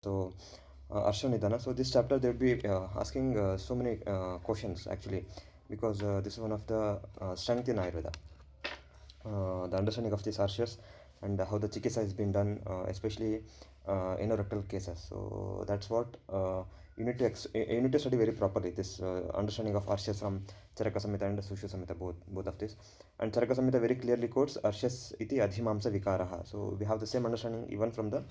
So, Arsha So, this chapter they will be asking so many questions actually, because this is one of the strength in Ayurveda, the understanding of these Arshas and how the chikitsa has been done, especially anorectal cases. So, that's what you need to study very properly this understanding of Arshas from Charaka Samhita and Sushu Samhita, both of this. And Charaka Samhita very clearly quotes Arshas iti adhimamsa vikaraha. So, we have the same understanding even from the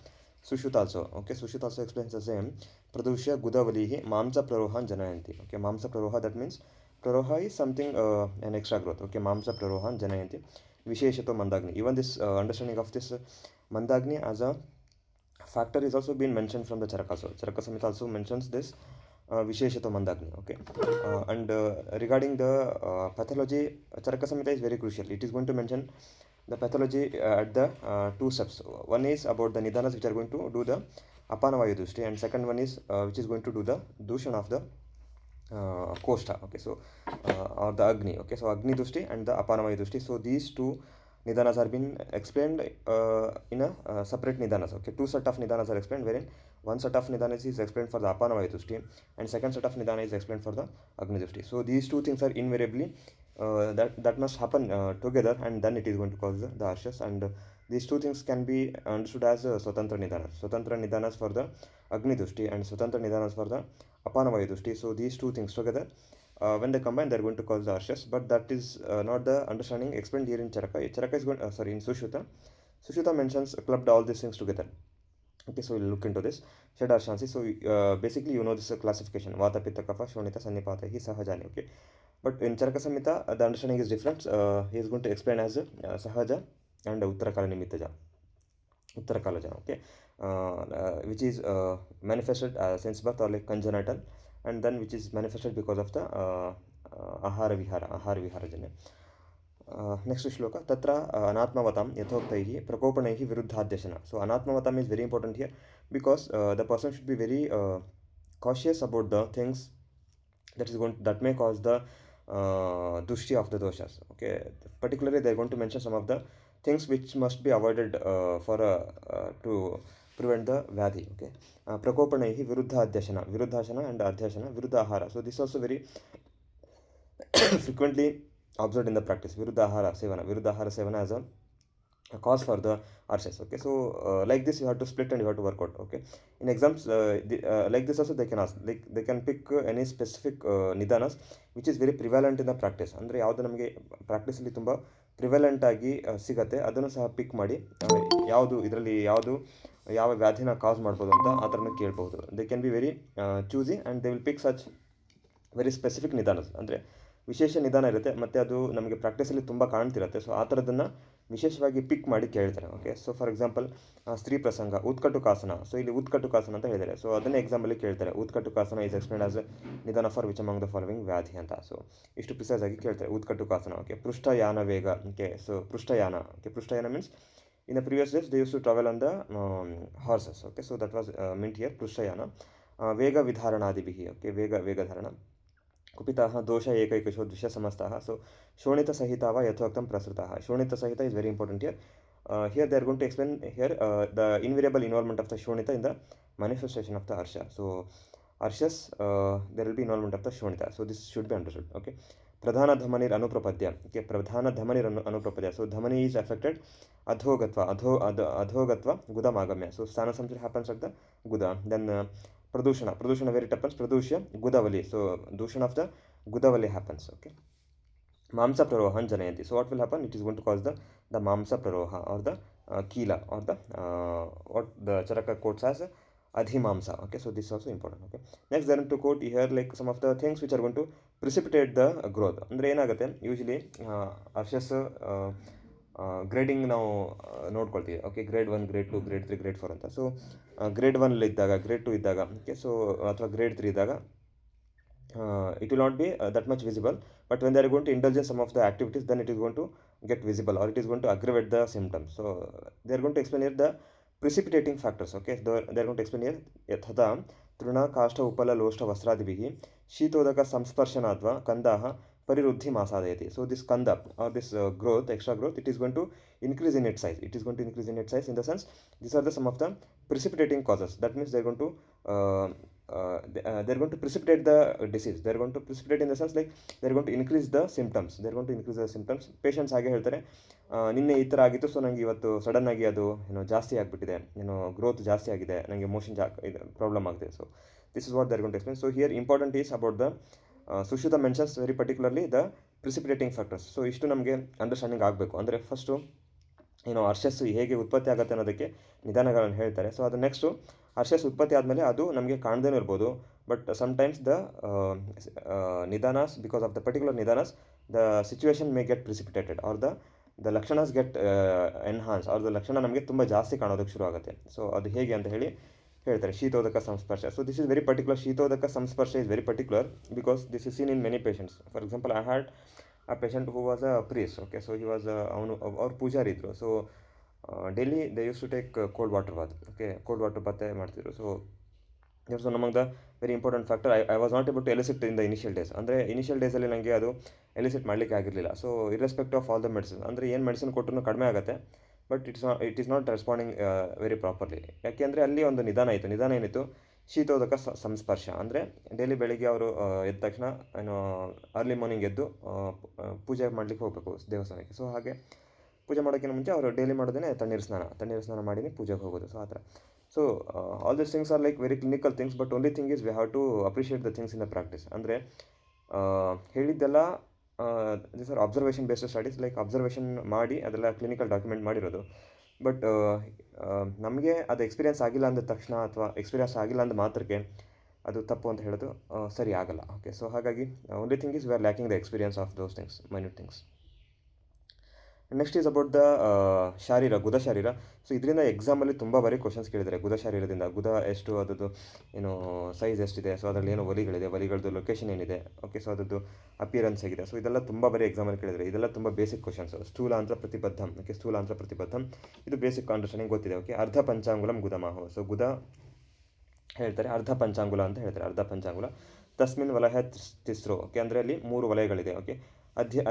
Sushruta also. Okay, Sushruta also explains the same. Pradushya Gudavalihi Mamsa Prarohan Janayanti. Okay, Mamsa Praroha, that means Praroha is something an extra growth. Okay, Mamsa Prarohan Janayanti. Visheshato Mandagni. Even this understanding of this Mandagni as a factor is also been mentioned from the Charaka. So Charaka Samhita also mentions this Visheshato Mandagni. Okay, and regarding the pathology, Charaka Samhita is very crucial. It is going to mention the pathology at the two steps. One is about the nidanas which are going to do the apana vayu dushti, and second one is which is going to do the dushan of the kosta. Okay, so or the agni. Okay, so agni dushti and the apana vayu dushti. So these two nidanas are being explained in a separate nidanas. Okay, two set of nidanas are explained, wherein one set of nidanas is explained for the apana vayu dushti and second set of nidana is explained for the agni dushti. So these two things are invariably that must happen together, and then it is going to cause the arshas. And these two things can be understood as swatantra nidanas for the agni dushti and swatantra nidanas for the apana vayu dushti. So these two things together, when they combine, they are going to cause the arshas. But that is not the understanding explained here in Charaka. Charaka is going sorry, in Sushruta mentions clubbed all these things together. Okay, so we'll look into this. Shadarshansi. So basically, you know this classification. Vata, Pitta, Kapha, Shonita, Sannipata, Hi, Sahajani. Okay, but in Charaka Samhita, the understanding is different. He is going to explain as Sahaja and Uttarakala Nimittaja. Uttarakalaja, okay, which is manifested since birth or like congenital, and then which is manifested because of the ahara vihara janya. Next shloka tatra anatmavatam yathoktaih prakopanaihi viruddhadyashana. So anatmavatam is very important here, because the person should be very cautious about the things that may cause the dushti of the doshas. Okay, particularly they are going to mention some of the things which must be avoided for to prevent the vyadhi. Okay, prakopanaihi viruddhashana and adhyashana viruddhahara. So this is also very frequently observed in the practice. Viruddhahara sevana as a cause for the arshas. Okay, so like this you have to split and you have to work out. Okay, in exams like this also they can ask, like they can pick any specific nidanas which is very prevalent in the practice. ಅಂದರೆ ಯಾವುದು ನಮಗೆ ಪ್ರಾಕ್ಟೀಸಲ್ಲಿ ತುಂಬ prevalent ಆಗಿ ಸಿಗತ್ತೆ ಅದನ್ನು ಸಹ ಪಿಕ್ ಮಾಡಿ ಯಾವುದು ಇದರಲ್ಲಿ ಯಾವುದು ಯಾವ ವ್ಯಾಧಿನ ಕಾಸ್ ಮಾಡ್ಬೋದು ಅಂತ ಆ ಥರನೂ ಕೇಳ್ಬೋದು. They can be very choosy and they will pick such very specific ನಿಧಾನ, ಅಂದರೆ ವಿಶೇಷ ನಿಧಾನ ಇರುತ್ತೆ ಮತ್ತು ಅದು ನಮಗೆ ಪ್ರಾಕ್ಟೀಸಲ್ಲಿ ತುಂಬ ಕಾಣ್ತಿರುತ್ತೆ. ಸೊ ಆ ಥರದನ್ನು ವಿಶೇಷವಾಗಿ ಪಿಕ್ ಮಾಡಿ ಕೇಳ್ತಾರೆ. ಓಕೆ, ಸೊ ಫಾರ್ ಎಕ್ಸಾಂಪಲ್ ಸ್ತ್ರೀ ಪ್ರಸಂಗ ಉತ್ಕಟುಕಾಸನ. ಸೊ ಇಲ್ಲಿ ಉತ್ಕಟುಕಾಸನ ಅಂತ ಹೇಳಿದ್ದಾರೆ. ಸೊ ಅದನ್ನೇ ಎಕ್ಸಾಂಪಲ್ಲಿ ಕೇಳ್ತಾರೆ. ಉತ್ಕಟುಕಾಸನ ಈಸ್ ಎಕ್ಸ್ಪ್ಲೇನ್ ಆಸ್ ನಿಧಾನ for which among the following ವ್ಯಾಧಿ ಅಂತ. ಸೊ ಇಷ್ಟು ಪ್ರಿಸೈಸ್ ಆಗಿ ಕೇಳ್ತಾರೆ ಉತ್ಕಟುಕಾಸನ. ಓಕೆ, ಪೃಷ್ಠಯಾನ ವೇಗ. ಓಕೆ, ಸೊ ಪೃಷ್ಠಯಾನ. ಓಕೆ, ಪೃಷ್ಠಯಾನ means in the previous days they used to travel on the horses. Okay, so that was meant here prushayana. Vega vidharanadibihi. Okay, vega dharana. Kupitaha dosha ekaikasho dvishya samastaha. So shonita sahita va yathoktam prasrutaha. Shonita sahita is very important here. Here they are going to explain here the invariable involvement of the shonita in the manifestation of the arsha. So arshas, there will be involvement of the shonita. So this should be understood. Okay, pradhana dhamanir anuprapadya. Okay, pradhana dhamanir anuprapadya. So dhamani is affected. Adhogatva gudam agamya. So stana something happens at the guda. Then pradushana where it happens, pradushya gudavali. So dushan of the gudavali happens. Okay, mamsa prarohan janayanti. So what will happen? It is going to cause the mamsa praroha or the keela or the what the Charaka quotes as adhimamsa. Okay, so this is also important. Okay, next they are to quote here like some of the things which are going to precipitate the growth. ಅಂದರೆ ಏನಾಗುತ್ತೆ usually ಅರ್ಷಸ್ grading ನಾವು ನೋಡ್ಕೊಳ್ತೀವಿ. Okay, grade 1, grade 2, grade 3, grade 4 ಅಂತ. So grade 1 ಇದ್ದಾಗ, grade 2 ಇದ್ದಾಗ, okay, so ಅಥವಾ grade 3 ಇದ್ದಾಗ it will not be that much visible, but when they are going to indulge in some of the activities, then it is going to get visible or it is going to aggravate the symptoms. So they are going to explain here the precipitating factors. Okay, they are going to explain here ಯಥಾ ತೃಣ ಕಾಷ್ಟ ಉಪಲ ಲೋಷ್ಟ ವಸ್ತ್ರಾದಿಭಿಃ ಶೀತೋದಕ ಸಂಸ್ಪರ್ಶನಾದ್ವಾ ಕಂದಾಹ परिरुद्धिम् आसादयति. So this skanda or this growth, extra growth, it is going to increase in its size. It is going to increase in its size in the sense these are the some of the precipitating causes. That means they're going to precipitate the disease. They're going to precipitate in the sense like they're going to increase the symptoms. They're going to increase the symptoms. Patients ಹಾಗೆ ಹೇಳ್ತಾರೆ, ನಿನ್ನೆ ಈ ಥರ ಆಗಿತ್ತು, so ನನಗೆ ಇವತ್ತು ಸಡನ್ನಾಗಿ ಅದು ಜಾಸ್ತಿ ಆಗಿಬಿಟ್ಟಿದೆ, ಗ್ರೋತ್ ಜಾಸ್ತಿ ಆಗಿದೆ, ನನಗೆ ಮೋಷನ್ ಪ್ರಾಬ್ಲಮ್ ಆಗಿದೆ. So this is what they're going to explain. So here important is about the Sushruta mentions very particularly the precipitating factors. So ಇಷ್ಟು ನಮಗೆ ಅಂಡರ್ಸ್ಟ್ಯಾಂಡಿಂಗ್ ಆಗಬೇಕು. ಅಂದರೆ ಫಸ್ಟು ಅರ್ಷಸ್ ಹೇಗೆ ಉತ್ಪತ್ತಿ ಆಗುತ್ತೆ ಅನ್ನೋದಕ್ಕೆ ನಿಧಾನಗಳನ್ನು ಹೇಳ್ತಾರೆ. ಸೊ ಅದು ನೆಕ್ಸ್ಟು ಅರ್ಷಸ್ ಉತ್ಪತ್ತಿ ಆದಮೇಲೆ ಅದು ನಮಗೆ ಕಾಣದೇನೂ ಇರ್ಬೋದು, ಬಟ್ ಸಮ್ಟೈಮ್ಸ್ ದ ನಿಧಾನಸ್, ಬಿಕಾಸ್ ಆಫ್ ದ ಪರ್ಟಿಕ್ಯುಲರ್ ನಿಧಾನಸ್, the situation may get precipitated or the ಲಕ್ಷಣಸ್ ಗೆಟ್ ಎನ್ಹಾನ್ಸ್, ಅವ್ರದ್ದು ಲಕ್ಷಣ ನಮಗೆ ತುಂಬ ಜಾಸ್ತಿ ಕಾಣೋದಕ್ಕೆ ಶುರು ಆಗುತ್ತೆ. ಸೊ ಅದು ಹೇಗೆ ಅಂತ ಹೇಳಿ ಹೇಳ್ತಾರೆ, ಶೀತೋದಕ ಸಂಸ್ಪರ್ಶ. So this is very particular. ಶೀತೋದಕ ಸಂಸ್ಪರ್ಶ is very particular because this is seen in many patients. For example, I had a patient who was a priest. Okay, so he was ಅವ್ರ ಪೂಜಾರಿ ಇದ್ದರು. So daily they use to take cold water bath. Okay, cold water bath ಮಾಡ್ತಿದ್ರು. So it's one among the very important factor. I was not able to ಎಲಿಸಿಟ್ in the initial days. ಅಂದರೆ initial ಡೇಸಲ್ಲಿ ನನಗೆ ಅದು ಎಲಿಸಿಟ್ ಮಾಡಲಿಕ್ಕೆ ಆಗಿರಲಿಲ್ಲ. So ಇರ್ರೆಸ್ಪೆಕ್ಟ್ of all the medicine, ಅಂದರೆ ಏನು medicine ಕೊಟ್ಟರು ಕಡಿಮೆ ಆಗುತ್ತೆ, but it is not responding very properly. ಯಾಕೆಂದರೆ ಅಲ್ಲಿ ಒಂದು ನಿಧಾನ ಇತ್ತು. ನಿಧಾನ ಏನಿತ್ತು, ಶೀತೋದಕ ಸಂಸ್ಪರ್ಶ. ಅಂದರೆ ಡೈಲಿ ಬೆಳಿಗ್ಗೆ ಅವರು ಎದ್ದ ತಕ್ಷಣ ಅರ್ಲಿ ಮಾರ್ನಿಂಗ್ ಎದ್ದು ಪೂಜೆ ಮಾಡಲಿಕ್ಕೆ ಹೋಗಬೇಕು ದೇವಸ್ಥಾನಕ್ಕೆ. ಸೊ ಹಾಗೆ ಪೂಜೆ ಮಾಡೋಕ್ಕಿಂತ ಮುಂಚೆ ಅವರು ಡೈಲಿ ಮಾಡೋದೇ ತಣ್ಣೀರು ಸ್ನಾನ ಮಾಡಿನೇ ಪೂಜೆಗೆ ಹೋಗೋದು. ಸೊ ಆ ಥರ. So all this things are like very clinical things, but only thing is we have to appreciate the things in the practice. ಅಂದರೆ ಹೇಳಿದ್ದೆಲ್ಲ this are observation based studies, like observation ಮಾಡಿ ಅದೆಲ್ಲ ಕ್ಲಿನಿಕಲ್ ಡಾಕ್ಯುಮೆಂಟ್ ಮಾಡಿರೋದು. But ನಮಗೆ ಅದು experience ಆಗಿಲ್ಲ ಅಂದ ತಕ್ಷಣ ಅಥವಾ ಎಕ್ಸ್ಪೀರಿಯನ್ಸ್ ಆಗಿಲ್ಲ ಅಂದ ಮಾತ್ರಕ್ಕೆ ಅದು ತಪ್ಪು ಅಂತ ಹೇಳೋದು ಸರಿ ಆಗಲ್ಲ. ಓಕೆ, ಸೊ ಹಾಗಾಗಿ only thing is we are lacking the experience of those things, minute things. Next is about the ಶಾರೀರ, ಗುದ ಶಾರೀರ. ಸೊ ಇದರಿಂದ ಎಕ್ಸಾಮಲ್ಲಿ ತುಂಬ ಬಾರಿ ಕ್ವಶನ್ಸ್ ಕೇಳಿದ್ದಾರೆ. ಗುದ ಶಾರೀರದಿಂದ ಗುದ ಎಷ್ಟು, ಅದರದ್ದು ಸೈಜ್ ಎಷ್ಟಿದೆ, ಸೊ ಅದರಲ್ಲಿ ಏನು ಒಲಿಗಳಿದೆ, ಒಲಿಗಳದ್ದು ಲೊಕೇಶನ್ ಏನಿದೆ, ಓಕೆ, ಸೊ ಅದರದ್ದು ಅಪಿಯರೆನ್ಸ್ ಹೇಗಿದೆ. ಸೊ ಇದೆಲ್ಲ ತುಂಬ ಬಾರಿ ಎಕ್ಸಾಮಲ್ಲಿ ಕೇಳಿದರೆ. ಇದೆಲ್ಲ ತುಂಬ ಬೇಸಿಕ್ ಕ್ವಶನ್ಸ್. ಸ್ಥೂಲ ಅಂತ ಪ್ರತಿಬದ್ಧಂ. ಓಕೆ, ಸ್ಥೂಲ ಅಂತ ಪ್ರತಿಬದ್ಧಂ ಇದು ಬೇಸಿಕ್ ಅಂಡರ್ಸ್ಟ್ಯಾಂಡಿಂಗ್ ಗೊತ್ತಿದೆ. ಓಕೆ, ಅರ್ಧ ಪಂಚಾಂಗುಲಂ ಗುದಮಾಹು. ಸೊ ಗುದ ಹೇಳ್ತಾರೆ, ಅರ್ಧ ಪಂಚಾಂಗುಲ ಅಂತ ಹೇಳ್ತಾರೆ, ಅರ್ಧ ಪಂಚಾಂಗುಲ. ತಸ್ಮಿನ್ ವಲಯ ತಿಸ್ರೋ. ಓಕೆ, ಅಂದರೆ ಅಲ್ಲಿ 3 ವಲಯಗಳಿದೆ. ಓಕೆ,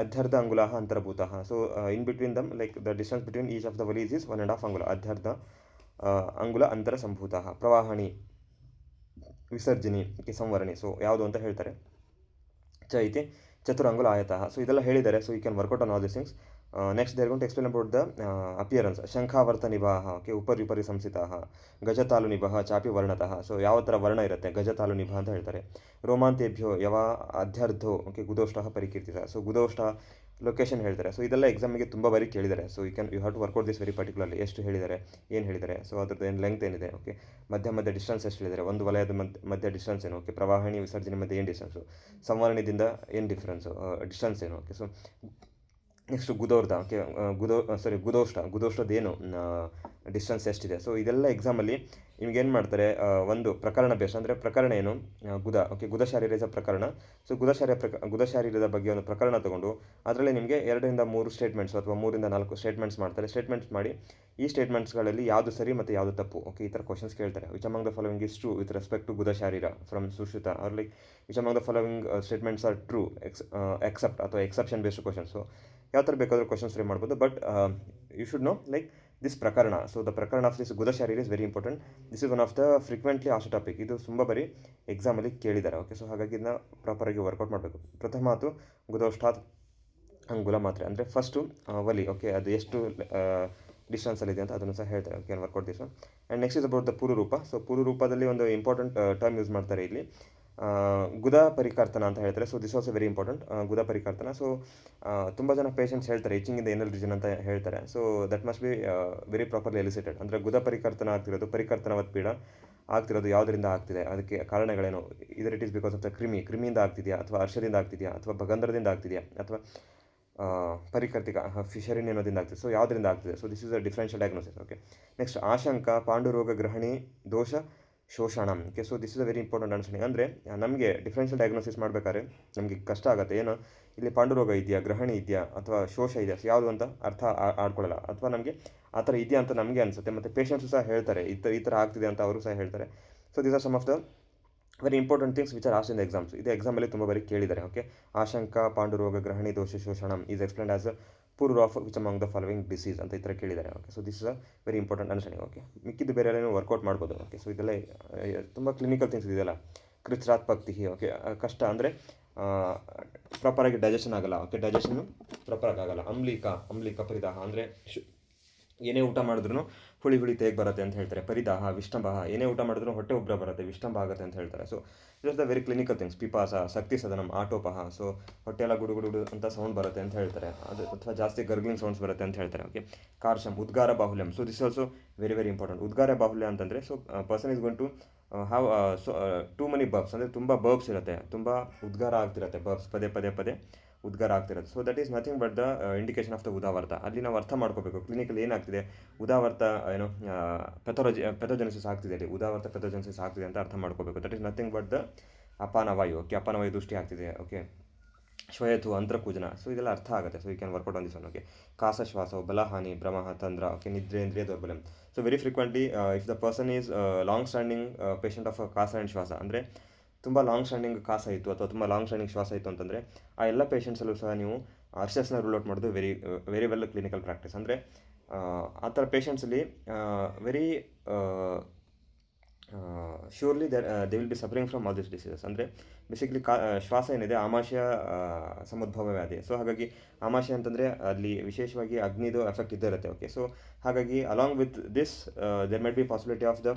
ಅಧ್ಯರ್ಧ ಅಂಗುಲಾಹ ಅಂತರ್ಭೂತಃ. So in between them, like the distance between each of the ವಲೀಸ್ ಈಸ್ 1.5 ಅಂಗುಲ. ಅಧ್ಯರ್ಧ ಅಂಗುಲ ಅಂತರ ಸಂಭೂತಃ. ಪ್ರವಾಹಣಿ, ವಿಸರ್ಜಿನಿ, ಓಕೆ, ಸಂವರಣಿ. ಸೊ ಯಾವುದು ಅಂತ ಹೇಳ್ತಾರೆ. ಚ ಇತಿ ಚತುರಂಗುಲ ಆಯತಃ. ಸೊ ಇದೆಲ್ಲ ಹೇಳಿದ್ದಾರೆ. So you can work out on all this things. Next they're going to explain about the appearance. ಶಂಖಾವರ್ತ ನಿಭಾಹ. ಓಕೆ, ಉಪರಿ ಸಂಸ್ಥಿತಃ. ಗಜತಾಲು ನಿಭಃ ಚಾಪಿ ವರ್ಣತಃ. ಸೊ ಯಾವ ಥರ ವರ್ಣ ಇರುತ್ತೆ, ಗಜತಾಲು ನಿಭ ಅಂತ ಹೇಳ್ತಾರೆ. ರೋಮಾಂತೇಭ್ಯೋ ಯವ ಅಧ್ಯರ್ಧೋ. ಓಕೆ, ಗುದೋಷ್ಟ ಪರಿಕೀರ್ತಿತ. ಸೊ ಗುದೋಷ್ಟ ಲೊಕೇಶನ್ ಹೇಳ್ತಾರೆ. ಸೊ ಇದೆಲ್ಲ ಎಕ್ಸಾಮಿಗೆ ತುಂಬ ಬಾರಿ ಕೇಳಿದ್ದಾರೆ. So you have to work out this very particularly. ಎಷ್ಟು ಹೇಳಿದ್ದಾರೆ, ಏನು ಹೇಳಿದ್ದಾರೆ, ಸೊ ಅದ್ರದ್ದು ಏನು ಲೆಂತ್ ಏನಿದೆ, ಓಕೆ, ಮಧ್ಯ ಡಿಸ್ಟೆನ್ಸ್ ಎಷ್ಟು ಹೇಳಿದ್ದಾರೆ, ಒಂದು ವಲಯದ ಮಧ್ಯ ಡಿಸ್ಟೆನ್ಸ್ ಏನು, ಓಕೆ, ಪ್ರವಾಹಣಿ ವಿಸರ್ಜನೆ ಮಧ್ಯೆ ಏನು ಡಿಸ್ಟೆನ್ಸು, ಸಂವರಣದಿಂದ ಏನು ಡಿಫ್ರೆನ್ಸು, ಡಿಸ್ಟೆನ್ಸ್ ಏನು. ಓಕೆ, ಸೊ ನೆಕ್ಸ್ಟು ಗುದೋರ್ಧ. ಓಕೆ, ಗುದೋಷ್ಟದೇನು ಡಿಸ್ಟೆನ್ಸ್ ಎಷ್ಟಿದೆ. ಸೊ ಇದೆಲ್ಲ ಎಕ್ಸಾಮಲ್ಲಿ ನಿಮ್ಗೇನು ಮಾಡ್ತಾರೆ, ಒಂದು ಪ್ರಕರಣ ಬೇಸ್. ಅಂದರೆ ಪ್ರಕರಣ ಏನು, ಗುದ. ಓಕೆ, ಗುದ ಶಾರೀರ ಇಸ್ ಅ ಪ್ರಕರಣ. ಸೊ ಗುದ ಶಾರೀರದ ಬಗ್ಗೆ ಒಂದು ಪ್ರಕರಣ ತೊಗೊಂಡು ಅದರಲ್ಲಿ ನಿಮಗೆ 2 ರಿಂದ 3 ಸ್ಟೇಟ್ಮೆಂಟ್ಸ್ ಅಥವಾ 3 ರಿಂದ 4 ಸ್ಟೇಟ್ಮೆಂಟ್ಸ್ ಮಾಡ್ತಾರೆ. ಸ್ಟೇಟ್ಮೆಂಟ್ಸ್ ಮಾಡಿ ಈ ಸ್ಟೇಟ್ಮೆಂಟ್ಸ್ಗಳಲ್ಲಿ ಯಾವುದು ಸರಿ ಮತ್ತು ಯಾವುದು ತಪ್ಪು. ಓಕೆ, ಈ ಥರ ಕ್ವಶನ್ಸ್ ಕೇಳ್ತಾರೆ. Which among the following is true with respect to ಗುದ ಶಾರೀರ from Sushruta, or like which among the following statements are true except ಅಥವಾ ಎಕ್ಸೆಪ್ಷನ್ ಬೇಸ್ಡ್ ಕ್ವಶನ್ಸು. ಯಾವ ಥರ ಬೇಕಾದರೂ ಕ್ವಶನ್ಸ್ ಫ್ರೇಮ್ ಮಾಡ್ಬೋದು. But you should know like this ಪ್ರಕರಣ. So the ಪ್ರಕರಣ of this ಗುದ ಶಾರೀರ is very important. This is one of the frequently asked topic. ಇದು ತುಂಬ ಬರೀ ಎಕ್ಸಾಮಲ್ಲಿ ಕೇಳಿದ್ದಾರೆ. ಓಕೆ, ಸೊ ಹಾಗಾಗಿ ಇದನ್ನ ಪ್ರಾಪರಾಗಿ ವರ್ಕೌಟ್ ಮಾಡಬೇಕು. ಪ್ರಥಮಾತು ಗುದೋಷ್ಟಾತ್ ಅಂಗುಲ ಮಾತ್ರ. ಅಂದರೆ ಫಸ್ಟು ಒಲಿ. ಓಕೆ, ಅದು ಎಷ್ಟು ಡಿಸ್ಟೆನ್ಸಲ್ಲಿದೆ ಅಂತ ಅದನ್ನು ಸಹ ಹೇಳ್ತಾರೆ. Okay, work out this. And next is about the ಪೂರ್ವರೂಪ. ಸೊ ಪೂರ್ವರೂಪದಲ್ಲಿ ಒಂದು ಇಂಪಾರ್ಟೆಂಟ್ ಟರ್ಮ್ ಯೂಸ್ ಮಾಡ್ತಾರೆ ಇಲ್ಲಿ, ಗುದ ಪರಿಕರ್ತನ ಅಂತ ಹೇಳ್ತಾರೆ. So this also very important, ಗುದ ಪರಿಕರ್ತನ. ಸೊ ತುಂಬ ಜನ ಪೇಷಂಟ್ಸ್ ಹೇಳ್ತಾರೆ itching in the anal region ಅಂತ ಹೇಳ್ತಾರೆ. So that must be very properly elicited. ಅಂದರೆ ಗುದ ಪರಿಕರ್ತನ ಆಗ್ತಿರೋದು, ಪರಿಕರ್ತನವತ್ ಪೀಡ ಆಗ್ತಿರೋದು ಯಾವುದರಿಂದ ಆಗ್ತಿದೆ, ಅದಕ್ಕೆ ಕಾರಣಗಳೇನು. Either it is because of the ಕ್ರಿಮಿಯಿಂದ ಆಗ್ತಿದೆಯಾ, ಅಥವಾ ಅರ್ಷದಿಂದ ಆಗ್ತಿದೆಯಾ, ಅಥವಾ ಭಗಂಧರದಿಂದ ಆಗ್ತಿದೆಯಾ, ಅಥವಾ ಪರಿಕರ್ತಿಕ ಫಿಶರಿನ್ ಅನ್ನೋದಿಂದ ಆಗ್ತಿದೆ. ಸೊ ಯಾವುದರಿಂದ ಆಗ್ತಿದೆ. So this is a differential diagnosis. Okay, next ಆಶಂಕ ಪಾಂಡುರೋಗ ಗ್ರಹಣಿ ದೋಷ ಶೋಷಣ. Okay, so this is a very important understanding. ಅಂದರೆ ನಮಗೆ ಡಿಫ್ರೆನ್ಷಿಯಲ್ ಡಯಾಗ್ನೋಸಿಸ್ ಮಾಡಬೇಕಾದ್ರೆ ನಮಗೆ ಕಷ್ಟ ಆಗುತ್ತೆ. ಏನು, ಇಲ್ಲಿ ಪಾಂಡುರೋಗ ಇದೆಯಾ, ಗ್ರಹಣಿ ಇದೆಯಾ, ಅಥವಾ ಶೋಷ ಇದೆಯಾ, ಸೊ ಯಾವುದು ಅಂತ ಅರ್ಥ ಆಡ್ಕೊಳ್ಳಲ್ಲ, ಅಥವಾ ನಮಗೆ ಆ ಥರ ಇದೆಯಾ ಅಂತ ನಮಗೆ ಅನಿಸುತ್ತೆ. ಮತ್ತು ಪೇಷಂಟ್ಸು ಸಹ ಹೇಳ್ತಾರೆ ಈ ಥರ ಆಗ್ತಿದೆ ಅಂತ ಅವರು ಸಹ ಹೇಳ್ತಾರೆ. So this are some of the very important things which are asked in the exams. ಇದು ಎಕ್ಸಾಮಲ್ಲಿ ತುಂಬ ಬಾರಿ ಕೇಳಿದ್ದಾರೆ. ಓಕೆ, ಆಶಂಕ ಪಾಂಡುರೋಗ ಗ್ರಹಣಿ ದೋಷ ಶೋಷಣಂ ಈಸ್ ಎಕ್ಸ್ಪ್ಲೇನ್ಡ್ ಆಸ್ ಅ ಪೂರ್ of which among the following disease ಅಂತ ಈ ಥರ ಕೇಳಿದ್ದಾರೆ. Okay, so this is a very important understanding. Okay, ಮಿಕ್ಕಿದ್ದು ಬೇರೆ ಎಲ್ಲ ವರ್ಕೌಟ್ ಮಾಡ್ಬೋದು. ಓಕೆ, ಸೊ ಇದೆಲ್ಲ ತುಂಬ ಕ್ಲಿನಿಕಲ್ ಥಿಂಗ್ಸ್ ಇದೆಯಲ್ಲ. ಕೃಚ್ರಾತ್ ಪಕ್ತಿ, ಓಕೆ, ಕಷ್ಟ ಅಂದರೆ ಪ್ರಾಪರಾಗಿ ಡೈಜೆಷನ್ ಆಗಲ್ಲ. ಓಕೆ, ಡೈಜೆಷನ್ನು ಪ್ರಾಪರಾಗಿ ಆಗಲ್ಲ. ಅಂಬ್ಲಿಕ ಪರಿದಾಹ ಅಂದರೆ ಏನೇ ಊಟ ಮಾಡಿದ್ರು ಹುಳಿ ತೇಗ್ ಬರುತ್ತೆ ಅಂತ ಹೇಳ್ತಾರೆ. ಪರಿದಾಹ, ವಿಷ್ಟಂಭ, ಏನೇ ಊಟ ಮಾಡಿದ್ರು ಹೊಟ್ಟೆ ಉಬ್ಬರ ಬರುತ್ತೆ, ವಿಷ್ಟಂಭ ಆಗುತ್ತೆ ಅಂತ ಹೇಳ್ತಾರೆ. So is the very clinical things. ಪಿಪಾಸ, ಶಕ್ತಿ ಸದನಂ, ಆಟೋಪಹ, ಸೊ ಹೊಟ್ಟೆ ಎಲ್ಲ ಗುಡು ಅಂತ ಸೌಂಡ್ ಬರುತ್ತೆ ಅಂತ ಹೇಳ್ತಾರೆ. ಅದು ಅಥವಾ ಜಾಸ್ತಿ ಗರ್ಗ್ಲಿಂಗ್ ಸೌಂಡ್ಸ್ ಬರುತ್ತೆ ಅಂತ ಹೇಳ್ತಾರೆ. ಓಕೆ, ಕಾರ್ಶಂ, ಉದ್ಗಾರ ಬಾಹುಲ್ಯಂ. So this also very important. ಉದ್ಗಾರ ಬಾಹುಲ್ಯ ಅಂತಂದರೆ so person is going to have too many burps, ಅಂದರೆ ತುಂಬ ಬರ್ಬ್ಸ್ ಇರುತ್ತೆ, ತುಂಬ ಉದ್ಗಾರ ಆಗ್ತಿರುತ್ತೆ, ಬರ್ಬ್ಸ್ ಪದೇ ಉದ್ಗಾರ ಆಗ್ತಿರುತ್ತೆ. So that is nothing but the indication of the ಉದಾವರ್ತ. ಅಲ್ಲಿ ನಾವು ಅರ್ಥ ಮಾಡ್ಕೋಬೇಕು ಕ್ಲಿನಿಕಲ್ ಏನಾಗ್ತಿದೆ, ಉದಾವರ್ತ ಏನು ಪೆಥೋಜೆನಿಸಿಸ್ ಆಗ್ತಿದೆ, ಅಲ್ಲಿ ಉದಾವರ್ತ ಪೆಥೋಜೆನಿಸಿಸ್ ಆಗ್ತಿದೆ ಅಂತ ಅರ್ಥ ಮಾಡ್ಕೋಬೇಕು. That is nothing but the ಅಪಾನವಾಯು. ಓಕೆ, ಅಪಾನವಾಯು ದೃಷ್ಟಿ ಆಗ್ತಿದೆ. ಓಕೆ, ಶ್ವಯತು, ಅಂತರ್ಕೂಜನ. ಸೊ ಇದೆಲ್ಲ ಅರ್ಥ ಆಗುತ್ತೆ. So you can work out on this one. Okay, ಕಾಸಶ್ವಾಸ, ಬಲಹಾನಿ, ಭ್ರಮಃ, ತಂದ್ರ. ಓಕೆ, ನಿದ್ರೇಂದ್ರಿಯ ದೌರ್ಬಲ್ಯಂ. So very frequently if the person is long standing patient of ಕಾಸ ಆ್ಯಂಡ್ ಶ್ವಾಸ, ಅಂದರೆ ತುಂಬ ಲಾಂಗ್ ಸ್ಟ್ಯಾಂಡಿಂಗ್ ಕಾಸ ಇತ್ತು ಅಥವಾ ತುಂಬ ಲಾಂಗ್ ಸ್ಟ್ಯಾಂಡಿಂಗ್ ಶ್ವಾಸ ಇತ್ತು ಅಂತಂದರೆ ಆ ಎಲ್ಲ ಪೇಷಂಟ್ಸಲ್ಲೂ ಸಹ ನೀವು ಅರ್ಷಸ್ನ ರೂಲ್ ಔಟ್ ಮಾಡೋದು ವೆರಿ ವೆಲ್ ಕ್ಲಿನಿಕಲ್ ಪ್ರಾಕ್ಟೀಸ್. ಅಂದರೆ ಆ ಥರ ಪೇಷಂಟ್ಸಲ್ಲಿ very surely they will be suffering from all this diseases. ಅಂದರೆ ಬೇಸಿಕ್ಲಿ ಶ್ವಾಸ ಏನಿದೆ ಆಮಾಶಯ ಸಮುದ್ಭವ ವ್ಯಾಧಿ. ಸೊ ಹಾಗಾಗಿ ಆಮಾಶಯ ಅಂತಂದರೆ ಅಲ್ಲಿ ವಿಶೇಷವಾಗಿ ಅಗ್ನಿದು ಎಫೆಕ್ಟ್ ಇದ್ದೇ ಇರುತ್ತೆ. ಓಕೆ, ಸೊ ಹಾಗಾಗಿ along with this there might be possibility of the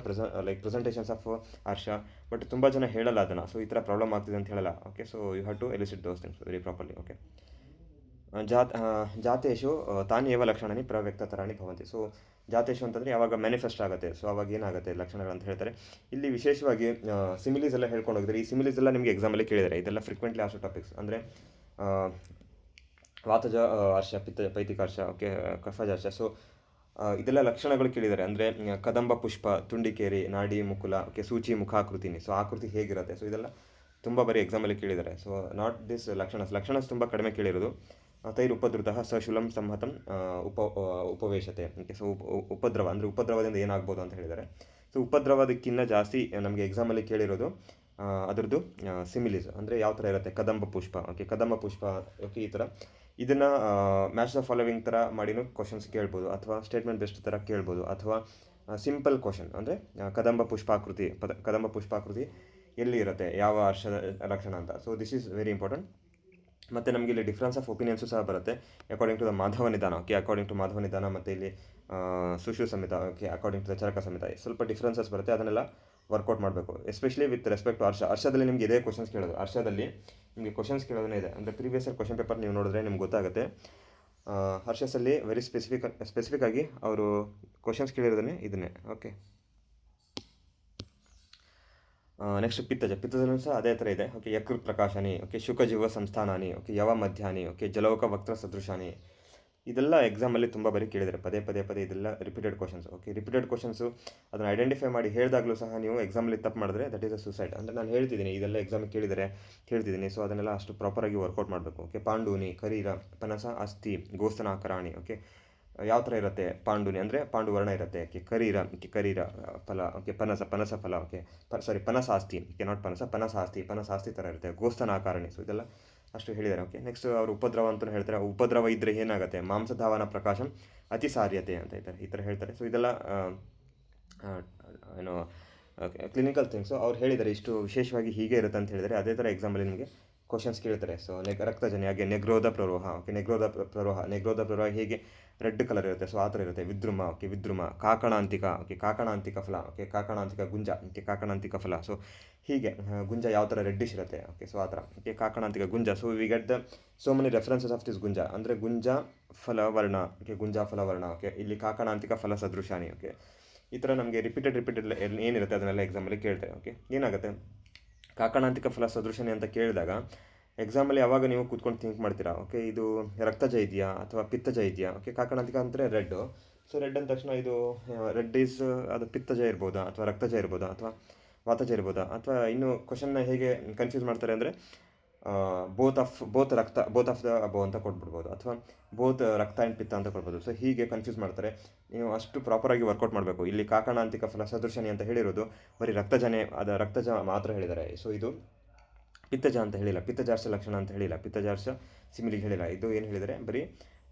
presentations of ಅರ್ಷ. ಬಟ್ ತುಂಬ ಜನ ಹೇಳಲ್ಲ ಅದನ್ನು. ಸೊ ಈ ಥರ ಪ್ರಾಬ್ಲಮ್ ಆಗ್ತಿದೆ ಅಂತ ಹೇಳಲ್ಲ. Okay, so you have to elicit those things very properly. Okay, ಜಾತೇಶು ತಾನಿ ಏವ ಲಕ್ಷಣಾನಿ ಪ್ರವ್ಯಕ್ತತರಾಣಿ ಭವಂತಿ. ಸೊ ಜಾತೇಶು ಅಂತಂದರೆ ಯಾವಾಗ ಮ್ಯಾನಿಫೆಸ್ಟ್ ಆಗುತ್ತೆ, ಸೊ ಅವಾಗ ಏನಾಗುತ್ತೆ ಲಕ್ಷಣಗಳು ಅಂತ ಹೇಳ್ತಾರೆ. ಇಲ್ಲಿ ವಿಶೇಷವಾಗಿ ಸಿಮಿಲೀಸ್ ಎಲ್ಲ ಹೇಳ್ಕೊಂಡು ಹೋಗಿದ್ದಾರೆ. ಈ ಸಿಮಿಲೀಸ್ ಎಲ್ಲ ನಿಮಗೆ ಎಕ್ಸಾಮಲ್ಲಿ ಕೇಳಿದ್ದಾರೆ. ಇದೆಲ್ಲ ಫ್ರೀಕ್ವೆಂಟ್ಲಿ ಆಸೋ ಟಾಪಿಕ್ಸ್. ಅಂದರೆ ವಾತಜ ಹರ್ಷ, ಪಿತ್ತ ಪೈತಿಕ ಹರ್ಷ, ಓಕೆ, ಕಫಜ ಹರ್ಷ. ಸೊ ಇದೆಲ್ಲ ಲಕ್ಷಣಗಳು ಕೇಳಿದ್ದಾರೆ. ಅಂದರೆ ಕದಂಬ ಪುಷ್ಪ, ತುಂಡಿಕೇರಿ, ನಾಡಿ ಮುಕುಲ, ಓಕೆ, ಸೂಚಿ ಮುಖಾಕೃತಿನಿ. ಸೊ ಆಕೃತಿ ಹೇಗಿರುತ್ತೆ. ಸೊ ಇದೆಲ್ಲ ತುಂಬ ಬಾರಿ ಎಕ್ಸಾಮಲ್ಲಿ ಕೇಳಿದ್ದಾರೆ. ಸೊ ನಾಟ್ ದಿಸ್ ಲಕ್ಷಣಸ್ ತುಂಬ ಕಡಿಮೆ ಕೇಳಿರೋದು. ತೈರ್ ಉಪದ್ರುತಃ ಸಶುಲಂ ಸಂಹತಂ ಉಪವೇಶತೆ. ಓಕೆ, ಸೊ ಉಪದ್ರವ ಅಂದರೆ ಉಪದ್ರವದಿಂದ ಏನಾಗ್ಬೋದು ಅಂತ ಹೇಳಿದ್ದಾರೆ. ಸೊ ಉಪದ್ರವದಕ್ಕಿಂತ ಜಾಸ್ತಿ ನಮಗೆ ಎಕ್ಸಾಮಲ್ಲಿ ಕೇಳಿರೋದು ಅದರದ್ದು ಸಿಮಿಲೀಸ್. ಅಂದರೆ ಯಾವ ಥರ ಇರುತ್ತೆ, ಕದಂಬ ಪುಷ್ಪ. ಓಕೆ, ಕದಂಬ ಪುಷ್ಪ. ಓಕೆ, ಈ ಥರ ಇದನ್ನು ಮ್ಯಾಚ್ ದ ಫಾಲೋವಿಂಗ್ ಥರ ಮಾಡಿನೂ ಕ್ವಶನ್ಸ್ ಕೇಳ್ಬೋದು, ಅಥವಾ ಸ್ಟೇಟ್ಮೆಂಟ್ ಬೆಸ್ಟ್ ಥರ ಕೇಳ್ಬೋದು, ಅಥವಾ ಸಿಂಪಲ್ ಕ್ವಶನ್ ಅಂದರೆ ಕದಂಬ ಪುಷ್ಪಾಕೃತಿ ಎಲ್ಲಿ ಇರುತ್ತೆ, ಯಾವ ಹರ್ಷದ ಲಕ್ಷಣ ಅಂತ. So this is very important. ಮತ್ತು ನಮಗೆ ಇಲ್ಲಿ ಡಿಫ್ರೆನ್ಸ್ ಆಫ್ ಒಪಿನಿಯನ್ಸು ಸಹ ಬರುತ್ತೆ ಅಕಾರ್ಡಿಂಗ್ ಟು ದ ಮಾಧವ ನಿಧಾನ. ಓಕೆ, ಅಕಾರ್ಡಿಂಗ್ ಟು ಮಾಧವ ನಿಧಾನ, ಮತ್ತು ಇಲ್ಲಿ ಸುಶ್ರು ಸಮೇತ. ಓಕೆ, ಅಕಾರ್ಡಿಂಗ್ ಟು ದ ಚರಕ ಸಮೇತ ಸ್ವಲ್ಪ ಡಿಫ್ರೆನ್ಸಸ್ ಬರುತ್ತೆ. ಅದನ್ನೆಲ್ಲ ವರ್ಕೌಟ್ ಮಾಡಬೇಕು, ಎಸ್ಪೆಷಲಿ ವಿತ್ ರೆಸ್ಪೆಕ್ಟ್ ಟು ಹರ್ಷದಲ್ಲಿ ನಿಮಗೆ ಇದೇ ಕ್ವಶನ್ಸ್ ಕೇಳೋದು. ಹರ್ಷದಲ್ಲಿ ನಿಮಗೆ ಕ್ವಶನ್ಸ್ ಕೇಳೋದೇ ಇದೆ. ಅಂದರೆ ಪ್ರೀವಿಯಸ್ ಇಯರ್ ಕ್ವಶನ್ ಪೇಪರ್ ನೀವು ನೋಡಿದ್ರೆ ನಿಮ್ಗೆ ಗೊತ್ತಾಗುತ್ತೆ. ಹರ್ಷಸಲ್ಲಿ ವೆರಿ ಸ್ಪೆಸಿಫಿಕ್ ಆಗಿ ಅವರು ಕ್ವಶನ್ಸ್ ಕೇಳಿರೋದೇ ಇದನ್ನೇ. ಓಕೆ, ನೆಕ್ಸ್ಟ್ ಪಿತ್ತದಲ್ಲೂ ಸಹ ಅದೇ ಥರ ಇದೆ. ಓಕೆ, ಯಕೃತ್ ಪ್ರಕಾಶಾನಿ. ಓಕೆ, ಶುಕಜೀವ ಸಂಸ್ಥಾನಾನಿ. ಓಕೆ, ಯವ ಮಧ್ಯಾನಿ. ಓಕೆ, ಜಲೋಕ ವಕ್ರ ಸದೃಶಾನಿ. ಇದೆಲ್ಲ ಎಕ್ಸಾಮಲ್ಲಿ ತುಂಬ ಬಾರಿ ಕೇಳಿದ್ದಾರೆ. ಪದೇ ಇದೆಲ್ಲ repeated questions. Okay, repeated questions ಅದನ್ನು ಐಡೆಂಟಿಫೈ ಮಾಡಿ ಹೇಳಿದಾಗಲೂ ಸಹ ನೀವು ಎಕ್ಸಾಮಲ್ಲಿ ತಪ್ಪು ಮಾಡಿದ್ರೆ ದಟ್ ಈಸ್ ಅ ಸುಸೈಡ್. ಅಂದರೆ ನಾನು ಹೇಳ್ತಿದ್ದೀನಿ ಇದೆಲ್ಲ ಎಕ್ಸಾಮಿಗೆ ಹೇಳ್ತಿದ್ದೀನಿ. ಸೊ ಅದನ್ನೆಲ್ಲ ಅಷ್ಟು ಪ್ರಾಪರಾಗಿ ವರ್ಕೌಟ್ ಮಾಡಬೇಕು. ಓಕೆ, ಪಾಂಡೂನಿ, ಕರೀರ, ಪನಸ, ಅಸ್ಥಿ, ಗೋಸ್ತನಾಕರಾಣಿ. ಓಕೆ, ಯಾವ ಥರ ಇರುತ್ತೆ ಪಾಂಡುನಿ ಅಂದರೆ ಪಾಂಡು ವರ್ಣ ಇರುತ್ತೆ. ಓಕೆ, ಕರೀರ ಫಲ. ಓಕೆ, ಪನಸ ಫಲ. ಓಕೆ, ಪನಸಾಸ್ತಿ. ಓಕೆ, ನಾಟ್ ಪನಸಾಸ್ತಿ ಥರ ಇರುತ್ತೆ. ಗೋಸ್ತನಾಕಾರಣಿ. ಸೊ ಇದೆಲ್ಲ ಅಷ್ಟು ಹೇಳಿದ್ದಾರೆ. ಓಕೆ, ನೆಕ್ಸ್ಟ್ ಅವರು ಉಪದ್ರವ ಅಂತಲೂ ಹೇಳ್ತಾರೆ. ಉಪದ್ರವ ಇದ್ದರೆ ಏನಾಗುತ್ತೆ, ಮಾಂಸಧಾವನ ಪ್ರಕಾಶಂ ಅತಿಸಾರ್ಯತೆ ಅಂತ ಈ ಥರ ಹೇಳ್ತಾರೆ. ಸೊ ಇದೆಲ್ಲ ಏನು ಕ್ಲಿನಿಕಲ್ ಥಿಂಗ್ಸು ಅವ್ರು ಹೇಳಿದ್ದಾರೆ. ಇಷ್ಟು ವಿಶೇಷವಾಗಿ ಹೀಗೆ ಇರುತ್ತೆ ಅಂತ ಹೇಳಿದರೆ ಅದೇ ಥರ ಎಕ್ಸಾಂಪಲ್ ನಿಮಗೆ ಕ್ವಶನ್ಸ್ ಕೇಳ್ತಾರೆ. ಸೊ ರಕ್ತಜನ್ಯ, ಹಾಗೆ ನೆಗ್ರೋಧ ಪ್ರರೋಹ. ಓಕೆ, ನೆಗ್ರೋಧ ಪ್ರರೋಹ ಹೇಗೆ ರೆಡ್ ಕಲರ್ ಇರುತ್ತೆ. ಸೊ ಆ ಥರ ಇರುತ್ತೆ. ವಿದ್ರುಮ. ಓಕೆ, ವಿದ್ರುಮ. ಕಾಕಣಾಂತಿಕ. ಓಕೆ, ಕಾಕಣಾಂತಿಕ ಫಲ. ಓಕೆ, ಕಾಕಣಾಂತಿಕ ಗುಂಜ. ಓಕೆ, ಕಾಕಣಾಂತಿಕ ಫಲ. ಸೊ ಹೀಗೆ ಗುಂಜ ಯಾವ ಥರ ರೆಡ್ಡಿಶ್ ಇರುತ್ತೆ. ಓಕೆ, ಸೊ ಆ ಥರ. ಓಕೆ, ಕಾಕಣಾಂತಿಕ ಗುಂಜ. So we get the so many references of this ಗುಂಜ. ಅಂದರೆ ಗುಂಜ ಫಲವರ್ಣ. ಓಕೆ, ಗುಂಜ ಫಲವರ್ಣ. ಓಕೆ, ಇಲ್ಲಿ ಕಾಕಣಾಂತಿಕ ಫಲ ಸದೃಶಾನಿ. ಓಕೆ, ಈ ಥರ ನಮಗೆ ರಿಪೀಟೆಡ್ ಏನಿರುತ್ತೆ ಅದನ್ನೆಲ್ಲ ಎಕ್ಸಾಮಲ್ಲಿ ಕೇಳ್ತಾರೆ. ಓಕೆ, ಏನಾಗುತ್ತೆ ಕಾಕಣಾಂತಿಕ ಫಲ ಸದೃಶಾನಿ ಅಂತ ಕೇಳಿದಾಗ ಎಕ್ಸಾಮಲ್ಲಿ ಯಾವಾಗ ನೀವು ಕೂತ್ಕೊಂಡು ಥಿಂಕ್ ಮಾಡ್ತೀರಾ, ಓಕೆ, ಇದು ರಕ್ತಜ ಇದೆಯಾ ಅಥವಾ ಪಿತ್ತಜ ಇದೆಯಾ. ಓಕೆ, ಕಾಕಣಾಂತಿಕ ಅಂದರೆ ರೆಡ್ಡು. ಸೊ ರೆಡ್ ಅಂದ ತಕ್ಷಣ ಇದು ರೆಡ್ ಈಸ್ ಅದು ಪಿತ್ತಜ ಇರ್ಬೋದಾ ಅಥವಾ ರಕ್ತಜ ಇರ್ಬೋದಾ ಅಥವಾ ವಾತಜ ಇರ್ಬೋದಾ. ಅಥವಾ ಇನ್ನು ಕ್ವಶನ್ನ ಹೇಗೆ ಕನ್ಫ್ಯೂಸ್ ಮಾಡ್ತಾರೆ ಅಂದರೆ ಬೋತ್ ಆಫ್ ದ ಅಬೋ ಅಂತ ಕೊಟ್ಬಿಡ್ಬೋದು, ಅಥವಾ ಬೋತ್ ರಕ್ತ ಆ್ಯಂಡ್ ಪಿತ್ತ ಅಂತ ಕೊಡ್ಬೋದು. ಸೊ ಹೀಗೆ ಕನ್ಫ್ಯೂಸ್ ಮಾಡ್ತಾರೆ. ನೀವು ಅಷ್ಟು ಪ್ರಾಪರಾಗಿ ವರ್ಕೌಟ್ ಮಾಡಬೇಕು. ಇಲ್ಲಿ ಕಾಕಣಾಂತಿಕ ಫಲ ಸದೃಶನಿ ಅಂತ ಹೇಳಿರೋದು ಬರೀ ರಕ್ತಜನೆ, ರಕ್ತಜ ಮಾತ್ರ ಹೇಳಿದ್ದಾರೆ. ಸೊ ಇದು ಪಿತ್ತಜ ಅಂತ ಹೇಳಿಲ್ಲ, ಪಿತ್ತಜಾರ್ಶ ಲಕ್ಷಣ ಅಂತ ಹೇಳಿಲ್ಲ, ಪಿತ್ತಜಾರ್ಶ ಸಿಮಿಲಿಗೆ ಹೇಳಿಲ್ಲ. ಇದು ಏನು ಹೇಳಿದರೆ ಬರೀ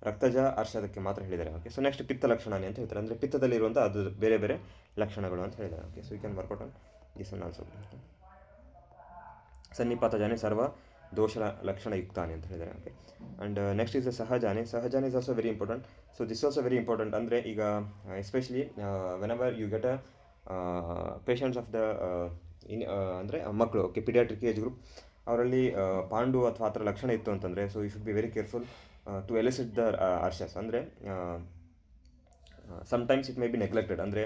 ರಕ್ತಜ ಅರ್ಷದಕ್ಕೆ ಮಾತ್ರ ಹೇಳಿದ್ದಾರೆ. ಓಕೆ, ಸೊ ನೆಕ್ಸ್ಟ್ ಪಿತ್ತ ಲಕ್ಷಣಾನಿ ಅಂತ ಹೇಳ್ತಾರೆ, ಅಂದರೆ ಪಿತ್ತದಲ್ಲಿರುವಂಥ ಅದು ಬೇರೆ ಬೇರೆ ಲಕ್ಷಣಗಳು ಅಂತ ಹೇಳಿದ್ದಾರೆ. Okay, so you can work out on this one also. ಸನ್ನಿಪಾತಜಾನೆ ಸರ್ವ ದೋಷ ಲಕ್ಷಣಯುಕ್ತಾನೆ ಅಂತ ಹೇಳಿದ್ದಾರೆ. ಓಕೆ, ಆ್ಯಂಡ್ ನೆಕ್ಸ್ಟ್ ಇಸ್ ಸಹಜಾನೆ. ಸಹಜಾನೆ is also very important. So this also very important. ಅಂದರೆ ಈಗ especially whenever you get a patients of the ಅಂದರೆ ಮಕ್ಕಳು, ಓಕೆ, ಪಿಡಿಯಾಟ್ರಿಕ್ ಏಜ್ ಗ್ರೂಪ್, ಅವರಲ್ಲಿ ಪಾಂಡು ಅಥವಾ ಆ ಥರ ಲಕ್ಷಣ ಇತ್ತು ಅಂತಂದರೆ, so you should be very careful to elicit the ಅರ್ಷಸ್. ಅಂದರೆ sometimes it may be neglected. ಅಂದರೆ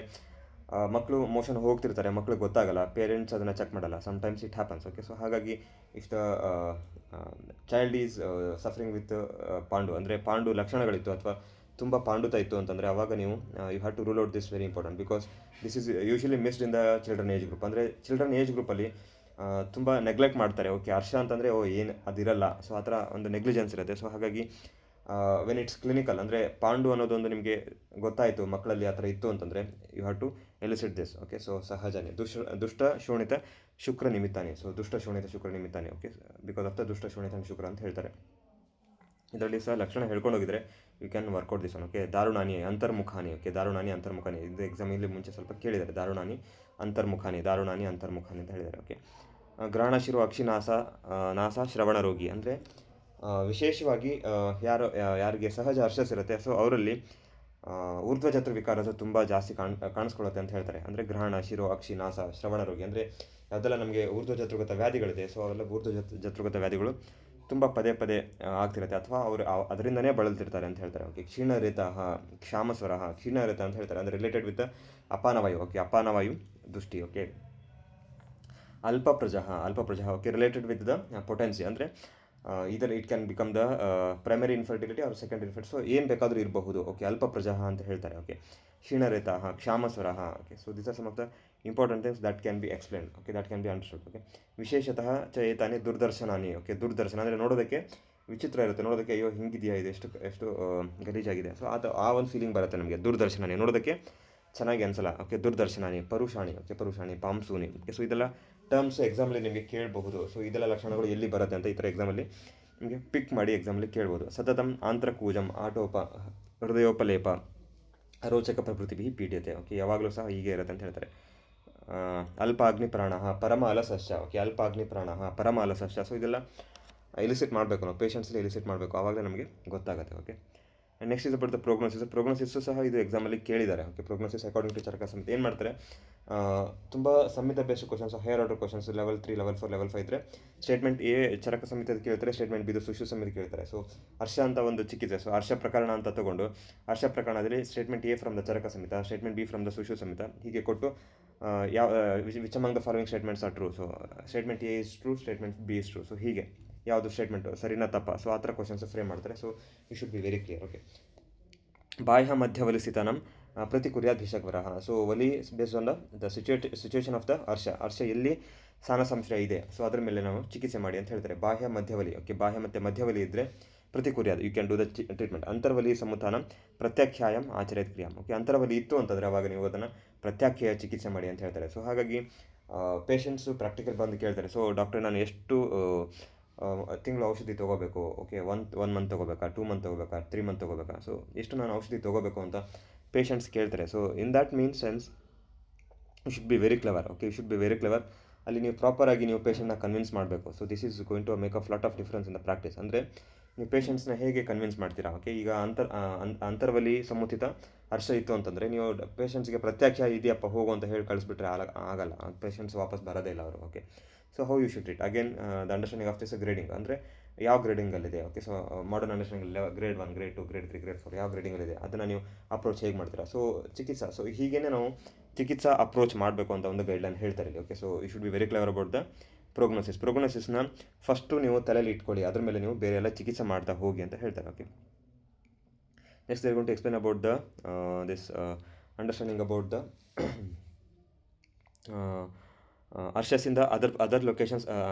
ಮಕ್ಕಳು ಮೋಷನ್ ಹೋಗ್ತಿರ್ತಾರೆ, ಮಕ್ಳಿಗೆ ಗೊತ್ತಾಗಲ್ಲ, ಪೇರೆಂಟ್ಸ್ ಅದನ್ನು ಚೆಕ್ ಮಾಡಲ್ಲ, sometimes it happens. Okay, so ಹಾಗಾಗಿ if the child is suffering with ಪಾಂಡು, ಅಂದರೆ ಪಾಂಡು ಲಕ್ಷಣಗಳಿತ್ತು ಅಥವಾ ತುಂಬ ಪಾಂಡುತ ಇತ್ತು ಅಂತಂದರೆ ಅವಾಗ ನೀವು you have to rule out this very important, because this is usually missed in the children age group. ಅಂದರೆ ಚಿಲ್ಡ್ರನ್ ಏಜ್ ಗ್ರೂಪಲ್ಲಿ ತುಂಬ ನೆಗ್ಲೆಕ್ಟ್ ಮಾಡ್ತಾರೆ. ಓಕೆ, ಹರ್ಷ ಅಂತಂದರೆ ಏನು ಅದಿರಲ್ಲ, ಸೊ ಆ ಥರ ಒಂದು ನೆಗ್ಲಿಜೆನ್ಸ್ ಇರುತ್ತೆ. ಸೊ ಹಾಗಾಗಿ ವೆನ್ ಇಟ್ಸ್ ಕ್ಲಿನಿಕಲ್, ಅಂದರೆ ಪಾಂಡು ಅನ್ನೋದೊಂದು ನಿಮಗೆ ಗೊತ್ತಾಯಿತು ಮಕ್ಕಳಲ್ಲಿ ಆ ಥರ ಇತ್ತು ಅಂತಂದರೆ you have to elicit this. Okay, so ಸಹಜನೇ ದುಷ್ಟ ಶೋಣಿತ ಶುಕ್ರ ನಿಮಿತ್ತಾನೆ. ಸೊ ದುಷ್ಟ ಶೋಣಿತ ಶುಕ್ರ ನಿಮಿತ್ತಾನೆ. ಓಕೆ, ಬಿಕಾಸ್ ಆಫ್ ದ ದುಷ್ಟ ಶೋಣಿತ ಶುಕ್ರ ಅಂತ ಹೇಳ್ತಾರೆ. ಇದರಲ್ಲಿ ಸಹ ಲಕ್ಷಣ ಹೇಳ್ಕೊಂಡು ಹೋಗಿದ್ರೆ you can work out this one. Okay, ದಾರುಣಾನಿ ಅಂತರ್ಮುಖಾನಿ. ಓಕೆ, ದಾರುಣಾನಿ ಅಂತರ್ಮುಖಾನಿ, ಇದು ಎಕ್ಸಾಮಲ್ಲಿ ಮುಂಚೆ ಸ್ವಲ್ಪ ಕೇಳಿದ್ದಾರೆ. ದಾರುಣಾನಿ ಅಂತರ್ಮುಖಾನಿ ಅಂತ ಹೇಳಿದ್ದಾರೆ. ಓಕೆ, ಗ್ರಹಣ ಶಿರೋ ಅಕ್ಷಿನಾಸ ನಾಸ ಶ್ರವಣ ರೋಗಿ, ಅಂದರೆ ವಿಶೇಷವಾಗಿ ಯಾರಿಗೆ ಸಹಜ ಹರ್ಷಸ್ ಇರುತ್ತೆ, ಸೊ ಅವರಲ್ಲಿ ಊರ್ಧ್ವಜತ್ರ ವಿಕಾರದ್ದು ತುಂಬ ಜಾಸ್ತಿ ಕಾಣಿಸ್ಕೊಳ್ಳುತ್ತೆ ಅಂತ ಹೇಳ್ತಾರೆ. ಅಂದರೆ ಗ್ರಹಣ ಶಿರೋ ಅಕ್ಷಿ ನಾಸ ಶ್ರವಣ ರೋಗಿ, ಅಂದರೆ ಯಾವುದೆಲ್ಲ ನಮಗೆ ಊರ್ಧ್ವಜತೃಗತ ವ್ಯಾಧಿಗಳಿದೆ, ಸೊ ಅವೆಲ್ಲ ಊರ್ಧ್ವಜತೃಗತ ವ್ಯಾಧಿಗಳು ತುಂಬ ಪದೇ ಪದೇ ಆಗ್ತಿರುತ್ತೆ, ಅಥವಾ ಅವರು ಅದರಿಂದನೇ ಬಳಲ್ತಿರ್ತಾರೆ ಅಂತ ಹೇಳ್ತಾರೆ. ಓಕೆ, ಕ್ಷೀಣರಿತ ಕ್ಷಾಮಸ್ವರ ಕ್ಷೀಣರಿತ ಅಂತ ಹೇಳ್ತಾರೆ, ಅಂದರೆ ರಿಲೇಟೆಡ್ ವಿತ್ ಅಪಾನವಾಯು. ಓಕೆ, ಅಪಾನವಾಯು ದೃಷ್ಟಿ. ಓಕೆ, ಅಲ್ಪಪ್ರಜಃ okay, related with the potency, ಅಂದರೆ either it can become the primary infertility or secondary infertility. So ಏನು ಬೇಕಾದರೂ ಇರಬಹುದು. ಓಕೆ, ಅಲ್ಪಪ್ರಜಃ ಅಂತ ಹೇಳ್ತಾರೆ. ಓಕೆ, ಕ್ಷೀಣರೇತ ಕ್ಷಾಮಸ್ವರ. Okay, so this are some of the important things that can be explain. Okay, that can be understood. Okay, ವಿಶೇಷತಃ ಚೇತಾನಿ ದುರ್ದರ್ಶನಾನಿ. ಓಕೆ, ದುರ್ದರ್ಶನ ಅಂದರೆ ನೋಡೋದಕ್ಕೆ ವಿಚಿತ್ರ ಇರುತ್ತೆ, ನೋಡೋದಕ್ಕೆ ಅಯ್ಯೋ ಹಿಂಗಿದೆಯಾ, ಇದು ಎಷ್ಟು ಗಲೀಜಾಗಿದೆ, ಸೊ ಆ ಒಂದು ಫೀಲಿಂಗ್ ಬರುತ್ತೆ ನಮಗೆ. ದುರ್ದರ್ಶನಾನಿ ನೋಡೋದಕ್ಕೆ ಚೆನ್ನಾಗಿ ಅನಿಸಲ್ಲ. ಓಕೆ, ದುರ್ದರ್ಶನಾನಿ ಪರುಷಾಣಿ. ಓಕೆ, ಪರುಷಾಣಿ ಪಾಂಸೂನಿ. ಓಕೆ, ಸೊ ಇದೆಲ್ಲ ಟರ್ಮ್ಸ್ ಎಕ್ಸಾಮಲ್ಲಿ ನಿಮಗೆ ಕೇಳಬಹುದು. ಸೊ ಇದೆಲ್ಲ ಲಕ್ಷಣಗಳು ಎಲ್ಲಿ ಬರುತ್ತೆ ಅಂತ ಈ ಥರ ಎಕ್ಸಾಮಲ್ಲಿ ನಿಮಗೆ ಪಿಕ್ ಮಾಡಿ ಎಕ್ಸಾಮಲ್ಲಿ ಕೇಳ್ಬೋದು. ಸತತಂ ಆಂತ್ರಕೂಜಂ ಆಟೋಪ ಹೃದಯೋಪಲೇಪ ರೋಚಕ ಪ್ರಕೃತಿ ಪೀಡ್ಯತೆ. ಓಕೆ, ಯಾವಾಗಲೂ ಸಹ ಹೀಗೆ ಇರುತ್ತೆ ಅಂತ ಹೇಳ್ತಾರೆ. ಅಲ್ಪ ಅಗ್ನಿಪ್ರಾಣ ಪರಮ ಅಲಸಸ್ಯ. ಓಕೆ, ಅಲ್ಪ ಅಗ್ನಿಪ್ರಾಣ ಪರಮ ಅಲಸಸ್ಯ. ಸೊ ಇದೆಲ್ಲ ಎಲಿಸಿಟ್ ಮಾಡಬೇಕು, ನಾವು ಪೇಷಂಟ್ಸಲ್ಲಿ ಎಲಿಸಿಟ್ ಮಾಡಬೇಕು, ಆವಾಗಲೇ ನಮಗೆ ಗೊತ್ತಾಗುತ್ತೆ. Okay, next is about the prognosis ಸಹ ಇದು ಎಕ್ಸಾಮಲ್ಲಿ ಕೇಳಿದ್ದಾರೆ. Okay, prognosis according to Charaka Samhita ಏನು ಮಾಡ್ತಾರೆ, ತುಂಬ Samhita based questions, higher order questions, level 3 level 4 level 5 ಇದ್ದರೆ ಸ್ಟೇಟ್ಮೆಂಟ್ ಎ ಚರಕ ಸಮಿತಿ ಅದು ಕೇಳ್ತಾರೆ, ಸ್ಟೇಟ್ಮೆಂಟ್ ಬಿ ಸುಶು ಸಮಿತಿ ಕೇಳ್ತಾರೆ. ಸೊ ಹರ್ಷ ಅಂತ ಒಂದು ಚಿಕ್ಕಿದೆ, ಸೊ ಹರ್ಷ ಪ್ರಕರಣ ಅಂತ ತಗೊಂಡು ಹರ್ಷ ಪ್ರಕರಣದಲ್ಲಿ statement A from the Charaka Samhita, statement B from the ಸುಶು ಸಮಿತ, ಹೀಗೆ ಕೊಟ್ಟು ಯಾವ which among the following statements are true. So statement A is true, statement B is true. So ಹೀಗೆ ಯಾವುದು ಸ್ಟೇಟ್ಮೆಂಟು ಸರಿನಾ ತಪ್ಪ, ಸೊ ಆ ಥರ ಕ್ವಶನ್ಸ್ ಫ್ರೇಮ್ ಮಾಡ್ತಾರೆ. So you should be very clear. Okay, ಬಾಹ್ಯ ಮಧ್ಯವಲಿಸಿತನಂ ಪ್ರತಿಕುರ್ಯಾತ್ ಭಿಷಗ್ವರಃ. So vali based on the situation of the harsha ಎಲ್ಲಿ ಸ್ಥಾನ ಸಂಶಯ ಇದೆ, ಸೊ ಅದ್ರ ಮೇಲೆ ನಾವು ಚಿಕಿತ್ಸೆ ಮಾಡಿ ಅಂತ ಹೇಳ್ತಾರೆ. ಬಾಹ್ಯ ಮಧ್ಯವಲಿ. ಓಕೆ, ಬಾಹ್ಯ ಮತ್ತು ಮಧ್ಯವಲಿ ಇದ್ದರೆ ಪ್ರತಿಕುರ್ಯಾತ್ you can do the treatment. ಅಂತರ್ವಲಿ ಸಮುತ್ಥಾನ ಪ್ರತ್ಯಾಖ್ಯಾಯಂ ಆಚರೇತ್ ಕ್ರಿಯಾಂ. ಓಕೆ, ಅಂತರ್ವಲಿ ಇತ್ತು ಅಂತಂದರೆ ಅವಾಗ ನೀವು ಅದನ್ನು ಪ್ರತ್ಯಾಖ್ಯಾಯ ಚಿಕಿತ್ಸೆ ಮಾಡಿ ಅಂತ ಹೇಳ್ತಾರೆ. ಸೊ ಹಾಗಾಗಿ ಪೇಷಂಟ್ಸು ಪ್ರಾಕ್ಟಿಕಲ್ ಬಂದು ಕೇಳ್ತಾರೆ, ಸೊ ಡಾಕ್ಟ್ರೆ ನಾನು ಎಷ್ಟು ತಿಂಗಳು ಔಷಧಿ ತೊಗೋಬೇಕು, ಓಕೆ, ಒನ್ ಮಂತ್ ತೊಗೋಬೇಕಾ, 2 ಮಂತ್ ತೊಗೋಬೇಕಾ, 3 ಮಂತ್ ತೊಗೋಬೇಕಾ, ಸೊ ಎಷ್ಟು ನಾನು ಔಷಧಿ ತೊಗೋಬೇಕು ಅಂತ ಪೇಷಂಟ್ಸ್ ಕೇಳ್ತಾರೆ. So in that means sense you should be very clever. Okay, you should be very clever. ಅಲ್ಲಿ ನೀವು ಪ್ರಾಪರಾಗಿ ನೀವು ಪೇಷಂಟ್ನ ಕನ್ವಿನ್ಸ್ ಮಾಡಬೇಕು. So this is going to make a lot of difference in the practice. ಅಂದರೆ ನೀವು ಪೇಷಂಟ್ಸ್ನ ಹೇಗೆ ಕನ್ವಿನ್ಸ್ ಮಾಡ್ತೀರಾ. ಓಕೆ, ಈಗ ಅಂತರ್ವಲಿ ಸಮುಚಿತ ಹರ್ಷ ಇತ್ತು ಅಂತಂದರೆ ನೀವು ಪೇಷಂಟ್ಸ್ಗೆ ಪ್ರತ್ಯಕ್ಷ ಇದೆಯಪ್ಪ ಹೋಗು ಅಂತ ಹೇಳಿ ಕಳಿಸ್ಬಿಟ್ರೆ ಆಗಲ್ಲ, ಪೇಷಂಟ್ಸ್ ವಾಪಸ್ ಬರೋದೇ ಇಲ್ಲ ಅವರು. Okay, so how you should treat again the understanding of this grading, ಅಂದರೆ ಯಾವ ಗ್ರೇಡಿಂಗಲ್ಲಿದೆ. Okay, so modern understanding grade 1, grade 2, grade 3, grade 4 ಯಾವ ಗ್ರೇಡಿಂಗಲ್ಲಿದೆ ಅದನ್ನು ನೀವು ಅಪ್ರೋಚ್ ಹೇಗೆ ಮಾಡ್ತೀರಾ. ಸೊ ಚಿಕಿತ್ಸಾ, ಸೊ ಹೀಗೇ ನಾವು ಚಿಕಿತ್ಸಾ ಅಪ್ರೋಚ್ ಮಾಡಬೇಕು ಅಂತ ಒಂದು ಗೈಡ್ಲೈನ್ ಹೇಳ್ತಾರೆ ಇಲ್ಲಿ. Okay, so you should be very clever about the ಪ್ರೋಗ್ನೋಸಿಸ್ನ ಫಸ್ಟು ನೀವು ತಲೆಯಲ್ಲಿ ಇಟ್ಕೊಳ್ಳಿ, ಅದ್ರ ಮೇಲೆ ನೀವು ಬೇರೆ ಎಲ್ಲ ಚಿಕಿತ್ಸೆ ಮಾಡ್ತಾ ಹೋಗಿ ಅಂತ ಹೇಳ್ತಾರೆ. Okay, next they going to explain about the this understanding about the ಅರ್ಷಸ್ಸಿಂದ other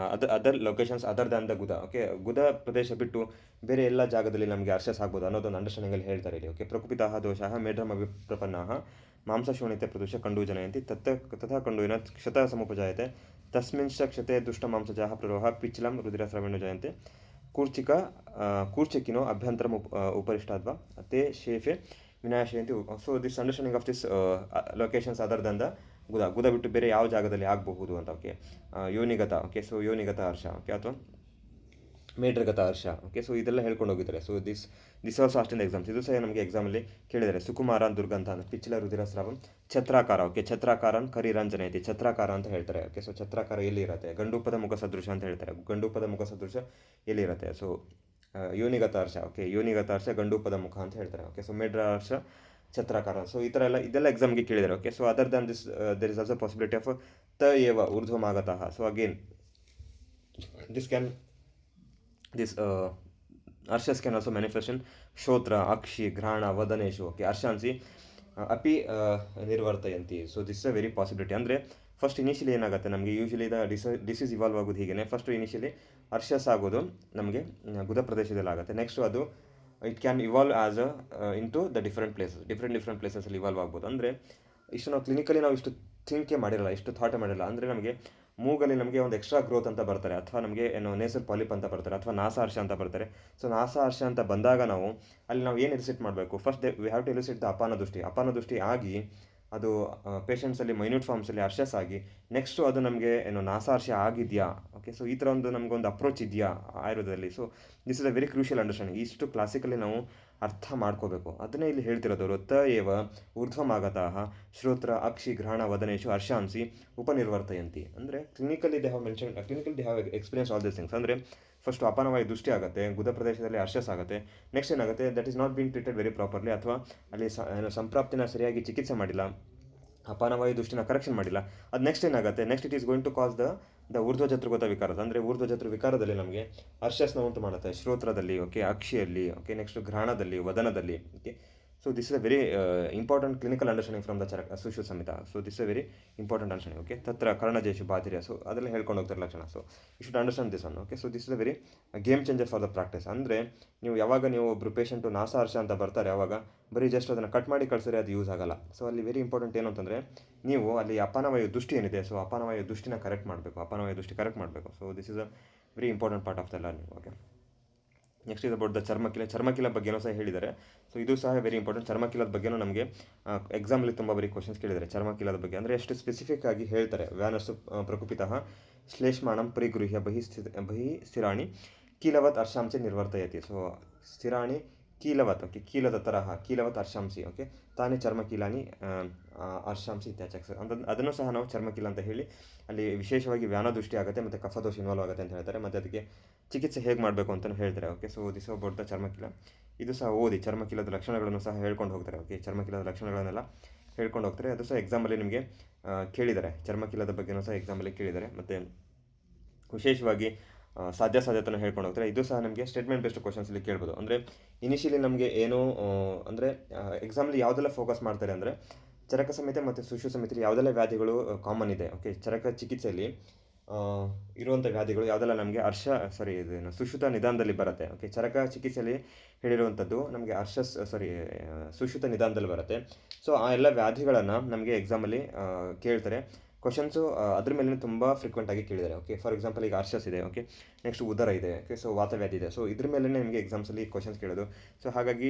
locations other than the guda. Okay, ಗುದ ಪ್ರದೇಶ ಬಿಟ್ಟು ಬೇರೆ ಎಲ್ಲ ಜಾಗದಲ್ಲಿ ನಮಗೆ ಅರ್ಷಸ್ ಆಗ್ಬೋದು ಅನ್ನೋದೊಂದು ಅಂಡರ್ಸ್ಟ್ಯಾಂಡಿಂಗಲ್ಲಿ ಹೇಳ್ತಾರೆ ಇಲ್ಲಿ. ಓಕೆ, ಪ್ರಕುಪಿತಃ ದೋಷಃ ಮೇಢ್ರಮ್ ಅಭಿಪ್ರಪನ್ನಃ ಮಾಂಸಶೋಣಿತೆ ಪ್ರದೋಷ ಕಂಡು ಜನಯಂತಿ ತಥಾ ಕಂಡುವಿನ ಕ್ಷತಃ ಸಮುಪಜಾಯತೆ ತಸ್ಮಿಂಶ್ಚ ಕ್ಷತೆ ದುಷ್ಟ ಮಾಂಸಜಾಹ ಪ್ರರೋಹ ಪಿಚ್ಚಲಂ ರುಧಿರಸ್ರವೇಣು ಜಾಯಂತೆ ಕೂರ್ಚಿಕ ಕೂರ್ಚಿಕಿನೋ ಅಭ್ಯಂತರಂ ಉಪರಿಷ್ಟಾದ್ವಾ ತೇ ಶೇಫೆ ವಿನಾಶಯಂತಿ. So this understanding of this locations other than the guda ಬಿಟ್ಟು ಬೇರೆ ಯಾವ ಜಾಗದಲ್ಲಿ ಆಗಬಹುದು ಅಂತ. ಓಕೆ, ಯೋನಿಗತ. ಓಕೆ, ಸೊ ಯೋನಿಗತ ಹರ್ಷ. ಓಕೆ, ಅಥವಾ ಮೇಢ್ರಗತ ಹರ್ಷ. ಓಕೆ, ಸೊ ಇದೆಲ್ಲ ಹೇಳ್ಕೊಂಡು ಹೋಗಿದ್ದಾರೆ. ಸೊ ದಿಸ್ ಆಲ್ಸೋ ಅಷ್ಟೊಂದು ಎಕ್ಸಾಮ್ಸ್, ಇದು ಸಹ ನಮಗೆ ಎಕ್ಸಾಮಲ್ಲಿ ಕೇಳಿದ್ದಾರೆ. ಸುಕುಮಾರ ದುರ್ಗಂತ, ಪಿಚ್ಚಲ ರುಧಿರಸ್ರಾವಂ ಛತ್ರಾಕಾರ. ಓಕೆ, ಛತ್ರಾಕಾರನ್ ಕರಿರಂಜನಯತಿ, ಛತ್ರಾಕಾರ ಅಂತ ಹೇಳ್ತಾರೆ. ಓಕೆ, ಸೊ ಛತ್ರಾಕಾರ ಎಲ್ಲಿ ಇರುತ್ತೆ? ಗಂಡೂಪದ ಮುಖ ಸದೃಶ ಅಂತ ಹೇಳ್ತಾರೆ. ಗಂಡೂಪದ ಮುಖ ಸದೃಶ ಎಲ್ಲಿ ಇರುತ್ತೆ? ಸೊ ಯೋನಿಗತ ಹರ್ಷ. ಓಕೆ, ಯೋನಿಗತ ಹರ್ಷ ಗಂಡೂಪದ ಮುಖ ಅಂತ ಹೇಳ್ತಾರೆ. ಓಕೆ, ಸೊ ಮೇಢ್ರ ಹರ್ಷ ಛತ್ರಾಕಾರ. ಸೊ ಈ ಥರ ಇದೆಲ್ಲ ಎಕ್ಸಾಮ್ಗೆ ಕೇಳಿದ್ದಾರೆ. Okay, so other than this there is also possibility of ತ ಏವ ಊರ್ಧ್ವಮಾಗತಃ. So again this arshas can also manifest in shotra, akshi, grana, vadaneshu. Okay, arshansi api nirvartayanti. So this is a very possibility. ಅಂದರೆ first initially ಏನಾಗುತ್ತೆ ನಮಗೆ, usually disease evolve ಆಗೋದು ಹೀಗೆ. First initially ಅರ್ಷಸ್ ಆಗೋದು ನಮಗೆ ಗುದ ಪ್ರದೇಶದಲ್ಲಿ ಆಗುತ್ತೆ. ನೆಕ್ಸ್ಟು ಅದು it can evolve as into the different ಪ್ಲೇಸಸಲ್ಲಿ ಇವಾಲ್ವ್ ಆಗ್ಬೋದು. ಅಂದರೆ ಇಷ್ಟು ನಾವು ಕ್ಲಿನಿಕಲಿ ನಾವು ಇಷ್ಟು ಥಿಂಕೇ ಮಾಡಿರಲ್ಲ, ಇಷ್ಟು ಥಾಟೇ ಮಾಡಿರಲ್ಲ. ಅಂದರೆ ನಮಗೆ ಮೂಗಲ್ಲಿ ನಮಗೆ ಒಂದು ಎಕ್ಸ್ಟ್ರಾ ಗ್ರೋತ್ ಅಂತ ಬರ್ತಾರೆ, ಅಥವಾ ನಮಗೆ ಏನು ನೇಸರ್ ಪಾಲಿಪ್ ಅಂತ ಬರ್ತಾರೆ, ಅಥವಾ ನಾಸಾರ್ಷ ಅಂತ ಬರ್ತಾರೆ. ಸೊ ನಾಸಾರ್ಷ ಅಂತ ಬಂದಾಗ ಅಲ್ಲಿ ನಾವು ಏನು ಎಲಿಸಿಟ್ ಮಾಡಬೇಕು? First we have to elicit the ಅಪಾನ ದೃಷ್ಟಿ ಆಗಿ ಅದು ಪೇಷಂಟ್ಸಲ್ಲಿ ಮೈನ್ಯೂಟ್ ಫಾರ್ಮ್ಸಲ್ಲಿ ಅರ್ಷಸ್ ಆಗಿ ನೆಕ್ಸ್ಟು ಅದು ನಮಗೆ ಏನು ನಾಸಾರ್ಷ ಆಗಿದೆಯಾ. ಓಕೆ, ಸೊ ಈ ಥರ ನಮಗೊಂದು ಅಪ್ರೋಚ್ ಇದೆಯಾ ಆಯುರ್ವೇದದಲ್ಲಿ. So this is a very crucial understanding. ಇಷ್ಟು ಕ್ಲಾಸಿಕಲಿ ನಾವು ಅರ್ಥ ಮಾಡ್ಕೋಬೇಕು. ಅದನ್ನೇ ಇಲ್ಲಿ ಹೇಳ್ತಿರೋದವರು. ತ ಏವ ಊರ್ಧ್ವಮಾಗತಃ ಶ್ರೋತ್ರ ಅಕ್ಷಿ ಗ್ರಹಣ ವದನೇಶು ಹರ್ಷಾಂಸಿ ಉಪನಿರ್ವರ್ತಯಂತಿ. ಅಂದರೆ clinically they have experience all this things. ಅಂದರೆ ಫಸ್ಟು ಅಪಾನವಾಯು ದೃಷ್ಟಿ ಆಗುತ್ತೆ, ಗುದ ಪ್ರದೇಶದಲ್ಲಿ ಅರ್ಷಸ್ ಆಗುತ್ತೆ. ನೆಕ್ಸ್ಟ್ ಏನಾಗುತ್ತೆ, that is not been treated very properly, ಅಥವಾ ಅಲ್ಲಿ ಸಂಪ್ರಾಪ್ತಿನ ಸರಿಯಾಗಿ ಚಿಕಿತ್ಸೆ ಮಾಡಿಲ್ಲ, ಅಪಾನವಾಯು ದೃಷ್ಟಿನ ಕರೆಕ್ಷನ್ ಮಾಡಿಲ್ಲ. ಅದು ನೆಕ್ಸ್ಟ್ ಏನಾಗುತ್ತೆ, next it is going to cause the ಊರ್ಧ್ವಜತೃಗತ ವಿಕಾರ. ಅಂದರೆ ಊರ್ಧ್ವಜತೃ ವಿಕಾರದಲ್ಲಿ ನಮಗೆ ಅರ್ಷಸ್ನ ಉಂಟು ಮಾಡುತ್ತೆ, ಶ್ರೋತ್ರದಲ್ಲಿ. ಓಕೆ, ಅಕ್ಷಿಯಲ್ಲಿ. ಓಕೆ, ನೆಕ್ಸ್ಟ್ ಗ್ರಹಣದಲ್ಲಿ, ವದನದಲ್ಲಿ. Okay, so this is a very important clinical understanding from the Sushruta Samhita. So this is a very important understanding. Okay, ತತ್ರ ಕರ್ಣಜೇಶು ಬಾಧಿರ್ಯ. ಸೊ ಅದೆಲ್ಲ ಹೇಳ್ಕೊಂಡು ಹೋಗ್ತಾರೆ ಲಕ್ಷಣ. So you should understand this one. Okay, so this is a very game changer for the practice. ಅಂದರೆ ನೀವು ಒಬ್ಬರು ಪೇಷಂಟು ನಾಸಾರ್ಷ ಅಂತ ಬರ್ತಾರೆ, ಆವಾಗ ಬರೀ ಜಸ್ಟ್ ಅದನ್ನು ಕಟ್ ಮಾಡಿ ಕಳಿಸಿದ್ರೆ ಅದು ಯೂಸ್ ಆಗಲ್ಲ. ಸೊ ಅಲ್ಲಿ ವೆರಿ ಇಂಪಾರ್ಟೆಂಟ್ ಏನು ಅಂತಂದರೆ, ನೀವು ಅಲ್ಲಿ ಅಪಾನವಾಯು ದೃಷ್ಟಿ ಏನಿದೆ, ಸೊ ಅಪಾನವಾಯು ದೃಷ್ಟಿನ ಕರೆಕ್ಟ್ ಮಾಡಬೇಕು. So this is a very important part of the learning. Okay, next ಇದು ಅಬೌಟ್ ದ ಚರ್ಮಕೀಲ ಬಗ್ಗೆನೂ ಸಹ ಹೇಳಿದ್ದಾರೆ. ಸೊ ಇದು ಸಹ ವೆರಿ ಇಂಪಾರ್ಟೆಂಟ್. ಚರ್ಮಕೀಲದ ಬಗ್ಗೆನೂ ನಮಗೆ ಎಕ್ಸಾಮಲ್ಲಿ ತುಂಬ ಬರೀ ಕ್ವಶನ್ಸ್ ಕೇಳಿದ್ದಾರೆ ಚರ್ಮಕೀಲದ ಬಗ್ಗೆ. ಅಂದರೆ ಎಷ್ಟು ಸ್ಪೆಸಿಫಿಕ್ ಆಗಿ ಹೇಳ್ತಾರೆ. ವ್ಯಾನಸ್ಸು ಪ್ರಕುಪಿತಃ ಶ್ಲೇಷ್ಮಾಣಂ ಪರಿಗೃಹ್ಯ ಬಹಿ ಸ್ಥಿರಾಣಿ ಕೀಲವತ್ ಅರ್ಷಾಂಸಿ ನಿರ್ವರ್ತಯತಿ. ಸೊ ಸ್ಥಿರಾಣಿ ಕೀಲವತ್. ಓಕೆ, ಕೀಲದ ತರಹ ಕೀಲವತ್ ಅರ್ಷಾಂಸಿ. ಓಕೆ, ತಾನೇ ಚರ್ಮಕೀಲಾನಿ ಅರ್ಷಾಂಸಿ ಇತ್ಯಾಚಕ್ಸ ಅಂತ ಅದನ್ನು ಸಹ ನಾವು ಚರ್ಮಕೀಲ ಅಂತ ಹೇಳಿ ಅಲ್ಲಿ ವಿಶೇಷವಾಗಿ ವ್ಯಾನದೃಷ್ಟಿ ಆಗುತ್ತೆ ಮತ್ತು ಕಫದೋಷ ಇನ್ವಾಲ್ವ್ ಆಗುತ್ತೆ ಅಂತ ಹೇಳ್ತಾರೆ. ಮತ್ತು ಅದಕ್ಕೆ ಚಿಕಿತ್ಸೆ ಹೇಗೆ ಮಾಡಬೇಕು ಅಂತಲೂ ಹೇಳ್ತಾರೆ. Okay, so this about the charmakila. ಇದು ಸಹ ಓದಿ ಚರ್ಮಕೀಲದ ಲಕ್ಷಣಗಳನ್ನು ಸಹ ಹೇಳ್ಕೊಂಡು ಹೋಗ್ತಾರೆ. ಓಕೆ, ಚರ್ಮಕೀಲದ ಲಕ್ಷಣಗಳನ್ನೆಲ್ಲ ಹೇಳ್ಕೊಂಡು ಹೋಗ್ತಾರೆ. ಅದು ಸಹ ಎಕ್ಸಾಮಲ್ಲಿ ನಿಮಗೆ ಕೇಳಿದ್ದಾರೆ. ಚರ್ಮಕೀಲದ ಬಗ್ಗೆನೂ ಸಹ ಎಕ್ಸಾಮಲ್ಲಿ ಕೇಳಿದ್ದಾರೆ. ಮತ್ತು ವಿಶೇಷವಾಗಿ ಸಾಧ್ಯತೆನ ಹೇಳ್ಕೊಂಡು ಹೋಗ್ತಾರೆ. ಇದು ಸಹ ನಮಗೆ ಸ್ಟೇಟ್ಮೆಂಟ್ ಬೇಸ್ಡ್ ಕ್ವಶನ್ಸಲ್ಲಿ ಕೇಳ್ಬೋದು. ಅಂದರೆ ಇನಿಷಿಯಲಿ ನಮಗೆ ಏನು ಅಂದರೆ ಎಕ್ಸಾಮಲ್ಲಿ ಯಾವುದೆಲ್ಲ ಫೋಕಸ್ ಮಾಡ್ತಾರೆ ಅಂದರೆ ಚರಕ ಸಂಹಿತೆ ಮತ್ತು ಸುಶ್ರುತ ಸಂಹಿತೆಯಲ್ಲಿ ಯಾವುದೆಲ್ಲ ವ್ಯಾಧಿಗಳು ಕಾಮನ್ ಇದೆ. ಓಕೆ, ಚರಕ ಚಿಕಿತ್ಸೆಯಲ್ಲಿ ಇರುವಂಥ ವ್ಯಾಧಿಗಳು ಯಾವುದೆಲ್ಲ ನಮಗೆ ಸುಶ್ರುತ ನಿಧಾನದಲ್ಲಿ ಬರುತ್ತೆ. ಓಕೆ, ಚರಕ ಚಿಕಿತ್ಸೆಯಲ್ಲಿ ಹೇಳಿರುವಂಥದ್ದು ನಮಗೆ ಸುಶ್ರುತ ನಿಧಾನದಲ್ಲಿ ಬರುತ್ತೆ. ಸೊ ಆ ಎಲ್ಲ ವ್ಯಾಧಿಗಳನ್ನು ನಮಗೆ ಎಕ್ಸಾಮಲ್ಲಿ ಕೇಳ್ತಾರೆ. ಕ್ವಶನ್ಸು ಅದ್ರ ಮೇಲೆ ತುಂಬ ಫ್ರೀಕ್ವೆಂಟಾಗಿ ಕೇಳಿದ್ದಾರೆ. ಓಕೆ, ಫಾರ್ ಎಕ್ಸಾಂಪಲ್ ಈಗ ಅರ್ಷಸ್ ಇದೆ. ಓಕೆ, ನೆಕ್ಸ್ಟ್ ಉದರ ಇದೆ. ಓಕೆ, ಸೊ ವಾತವ್ಯಾಧಿ ಇದೆ. ಸೊ ಇದ್ರ ಮೇಲೆ ನಿಮಗೆ ಎಕ್ಸಾಮ್ಸಲ್ಲಿ ಕ್ವಶನ್ಸ್ ಕೇಳೋದು. ಸೊ ಹಾಗಾಗಿ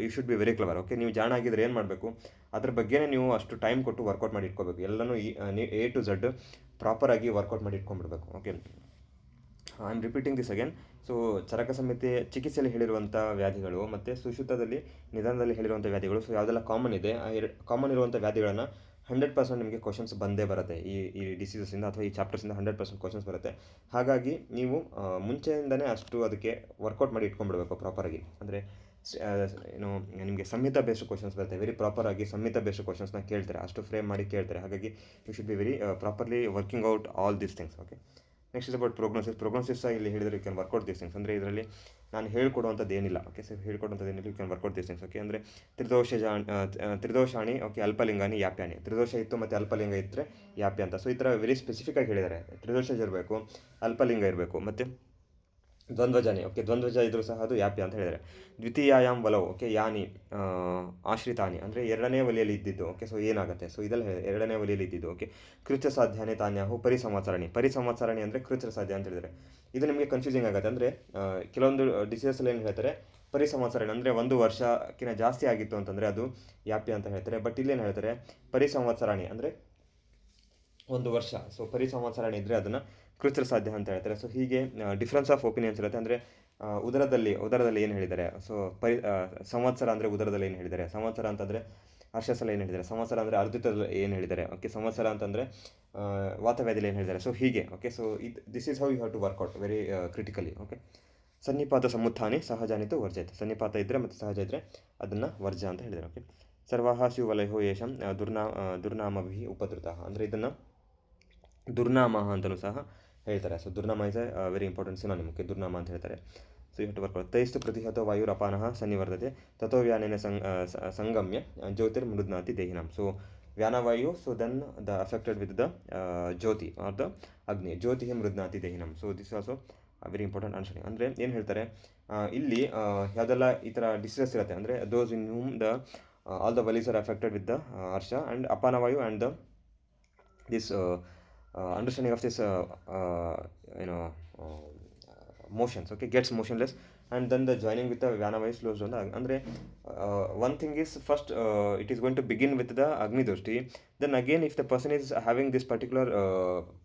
you should be very clever. Okay, ನೀವು ಜಾಣ ಆಗಿದ್ರೆ ಏನು ಮಾಡಬೇಕು, ಅದ್ರ ಬಗ್ಗೆನೇ ನೀವು ಅಷ್ಟು ಟೈಮ್ ಕೊಟ್ಟು ವರ್ಕೌಟ್ ಮಾಡಿ ಇಟ್ಕೋಬೇಕು. ಎಲ್ಲನೂ A to Z ಪ್ರಾಪರಾಗಿ ವರ್ಕೌಟ್ ಮಾಡಿ ಇಟ್ಕೊಂಡ್ಬಿಡ್ಬೇಕು. Okay, I am repeating this again. So Charaka Samhita ಚಿಕಿತ್ಸೆಯಲ್ಲಿ ಹೇಳಿರುವಂಥ ವ್ಯಾಧಿಗಳು ಮತ್ತು ಸುಶ್ರುತದಲ್ಲಿ ನಿಧಾನದಲ್ಲಿ ಹೇಳಿರುವಂಥ ವ್ಯಾಧಿಗಳು, ಸೊ ಯಾವುದೆಲ್ಲ ಕಾಮನ್ ಇದೆ, ಕಾಮನ್ ಇರುವಂಥ ವ್ಯಾಧಿಗಳನ್ನು 100% ನಿಮಗೆ ಕ್ವಶನ್ಸ್ ಬಂದೇ ಬರುತ್ತೆ. ಈ ಡಿಸೀಸಸ್ಸಿಂದ ಅಥವಾ ಈ ಚಾಪ್ಟರ್ಸಿಂದ 100% ಕ್ವಶನ್ಸ್ ಬರುತ್ತೆ. ಹಾಗಾಗಿ ನೀವು ಮುಂಚೆಯಿಂದನೇ ಅಷ್ಟು ಅದಕ್ಕೆ ವರ್ಕೌಟ್ ಮಾಡಿ ಇಟ್ಕೊಂಡ್ಬಿಡ್ಬೇಕು ಪ್ರಾಪರಾಗಿ. ಅಂದರೆ ನಿಮಗೆ ಸಂಹಿತ ಬೇಸ್ಡ್ ಕ್ವಶನ್ಸ್ ಬರುತ್ತೆ. ವೆರಿ ಪ್ರಾಪರಾಗಿ ಸಂಹಿತ ಬೇಸ್ಡ್ ಕ್ವಶನ್ಸ್ನ ಕೇಳ್ತಾರೆ, ಅಷ್ಟು ಫ್ರೇಮ್ ಮಾಡಿ ಕೇಳ್ತಾರೆ. ಹಾಗಾಗಿ you should be very properly working out all these things. Okay, next is about prognosis. ಸಹ ಇಲ್ಲಿ ಹೇಳಿದರೆ you can work out these things. ಅಂದರೆ ಇದರಲ್ಲಿ ನಾನು ಹೇಳ್ಕೊಡುವಂಥದ್ದು ಏನಿಲ್ಲ. ಓಕೆ, ಸೊ ಹೇಳ್ಕೊಡುವಂಥದ್ದು ಏನಿಲ್ಲ, you can work out this things. Okay, ಅಂದರೆ ತ್ರಿದೋಷಾಣಿ, ಓಕೆ, ಅಲ್ಪಲಿಂಗಾನಿ ಯಾಪ್ಯಾನಿ, ತ್ರಿದೋಷ ಇತ್ತು ಮತ್ತು ಅಲ್ಪಲಿಂಗ ಇದ್ದರೆ ಯಾಪ್ಯ ಅಂತ. ಸೊ ಈ ಥರ ವೆರಿ ಸ್ಪೆಸಿಫಿಕ್ಕಾಗಿ ಹೇಳಿದ್ದಾರೆ. ತ್ರಿದೋಷ ಇರಬೇಕು, ಅಲ್ಪಲಿಂಗ ಇರಬೇಕು, ಮತ್ತು ದ್ವಂದ್ವಜಾನಿ, ಓಕೆ, ದ್ವಂದ್ವಜ ಇದ್ದರೂ ಸಹ ಅದು ಯಾಪ್ಯ ಅಂತ ಹೇಳಿದ್ದಾರೆ. ದ್ವಿತೀಯಾಯಾಮ್ ವಲವು, ಓಕೆ, ಯಾನಿ ಆಶ್ರಿತಾನಿ, ಅಂದರೆ ಎರಡನೇ ಒಲೆಯಲ್ಲಿ ಇದ್ದಿದ್ದು. ಓಕೆ, ಸೊ ಏನಾಗುತ್ತೆ, ಸೊ ಇದೆಲ್ಲ ಎರಡನೇ ಒಲೆಯಲ್ಲಿ ಇದ್ದಿದ್ದು. ಓಕೆ, ಕೃಚ್ಛ ಸಾಧ್ಯಾನಿ ತಾನ್ಯಾಹು ಪರಿಸಂವತ್ಸರಣಿ ಅಂದರೆ ಕೃಚ್ಛ ಸಾಧ್ಯ ಅಂತ ಹೇಳಿದರೆ ಇದು ನಿಮಗೆ ಕನ್ಫ್ಯೂಸಿಂಗ್ ಆಗುತ್ತೆ. ಅಂದರೆ ಕೆಲವೊಂದು ಡಿಸೀಸಲ್ಲಿ ಏನು ಹೇಳ್ತಾರೆ, ಪರಿಸಂವತ್ಸರಣಿ ಅಂದರೆ 1 ವರ್ಷಕ್ಕಿಂತ ಜಾಸ್ತಿ ಆಗಿತ್ತು ಅಂತಂದರೆ ಅದು ಯಾಪ್ಯ ಅಂತ ಹೇಳ್ತಾರೆ. ಬಟ್ ಇಲ್ಲೇನು ಹೇಳ್ತಾರೆ, ಪರಿಸಂವತ್ಸರಣಿ ಅಂದರೆ 1 ವರ್ಷ. ಸೊ ಪರಿಸಂವತ್ಸರಣಿ ಇದ್ದರೆ ಅದನ್ನು ಕೃಚ್ಛ ಸಾಧ್ಯ ಅಂತ ಹೇಳ್ತಾರೆ. ಸೊ ಹೀಗೆ ಡಿಫ್ರೆನ್ಸ್ ಆಫ್ ಒಪಿನಿಯನ್ಸ್ ಇರುತ್ತೆ. ಅಂದರೆ ಉದರದಲ್ಲಿ ಏನು ಹೇಳಿದ್ದಾರೆ, ಸೊ ಸಂವತ್ಸರ ಅಂದರೆ ಉದರದಲ್ಲಿ ಏನು ಹೇಳಿದ್ದಾರೆ, ಸಂವತ್ಸರ ಅಂತಂದರೆ ಅರ್ಷಸಲ ಏನು ಹೇಳಿದ್ದಾರೆ, ಸಂವತ್ಸರ ಅಂದರೆ ಅರ್ಧಿತದಲ್ಲಿ ಏನು ಹೇಳಿದ್ದಾರೆ. ಓಕೆ, ಸಂವತ್ಸರ ಅಂತಂದರೆ ವಾತವ್ಯಾಧಿಯಲ್ಲಿ ಏನು ಹೇಳಿದ್ದಾರೆ. ಸೊ ಹೀಗೆ. Okay, so this is how you have to work out very critically. Okay, ಸನ್ನಿಪಾತ ಸಮುತ್ಥಾನಿ ಸಹಜಾನಿತು ವರ್ಜಯತ್, ಸನ್ನಿಪಾತ ಇದ್ದರೆ ಮತ್ತು ಸಹಜ ಇದ್ದರೆ ಅದನ್ನು ವರ್ಜ ಅಂತ ಹೇಳಿದ್ದಾರೆ. ಓಕೆ, ಸರ್ವಾಹ ಶಿವಲಯೋ ಯೇಷಂ ದುರ್ನಾಮಭಿ ಉಪದ್ರುತಃ, ಅಂದರೆ ಇದನ್ನು ದುರ್ನಾಮ ಅಂತಲೂ ಸಹ ಹೇಳ್ತಾರೆ. So durnama is a very important synonym. Okay, ದುರ್ನಾಮ ಅಂತ ಹೇಳ್ತಾರೆ. So you have to work. ತೈಸ್ತು ಪ್ರತಿಹತೋ ವಾಯುರಪಾನಃ ಸನ್ನಿವರ್ಧತೆ ತಥೋ ವ್ಯಾನೇನ ಸಂಗಮ್ಯ ಜ್ಯೋತಿರ್ಮೃದ್ನಾತಿ ದೇಹಿನಾಂ. ಸೊ ವ್ಯಾನವಾಯು, so then the affected with the jyoti or the agni, ಜ್ಯೋತಿ ಮೃದ್ನಾತಿ ದೇಹಿನಾಂ. So this also very important understanding. ಅಂದರೆ ಏನು ಹೇಳ್ತಾರೆ, ಇಲ್ಲಿ ಯಾವುದೆಲ್ಲ ಈ ಥರ ಡಿಸೀಸಸ್ ಇರುತ್ತೆ ಅಂದರೆ those in whom the all the valis are affected with the harsha and apanavayu and the this understanding of this motions, okay, gets motionless, and then the joining with the Vyanavayu slows down the andre one thing is first it is going to begin with the Agni Doshti, then again if the person is having this particular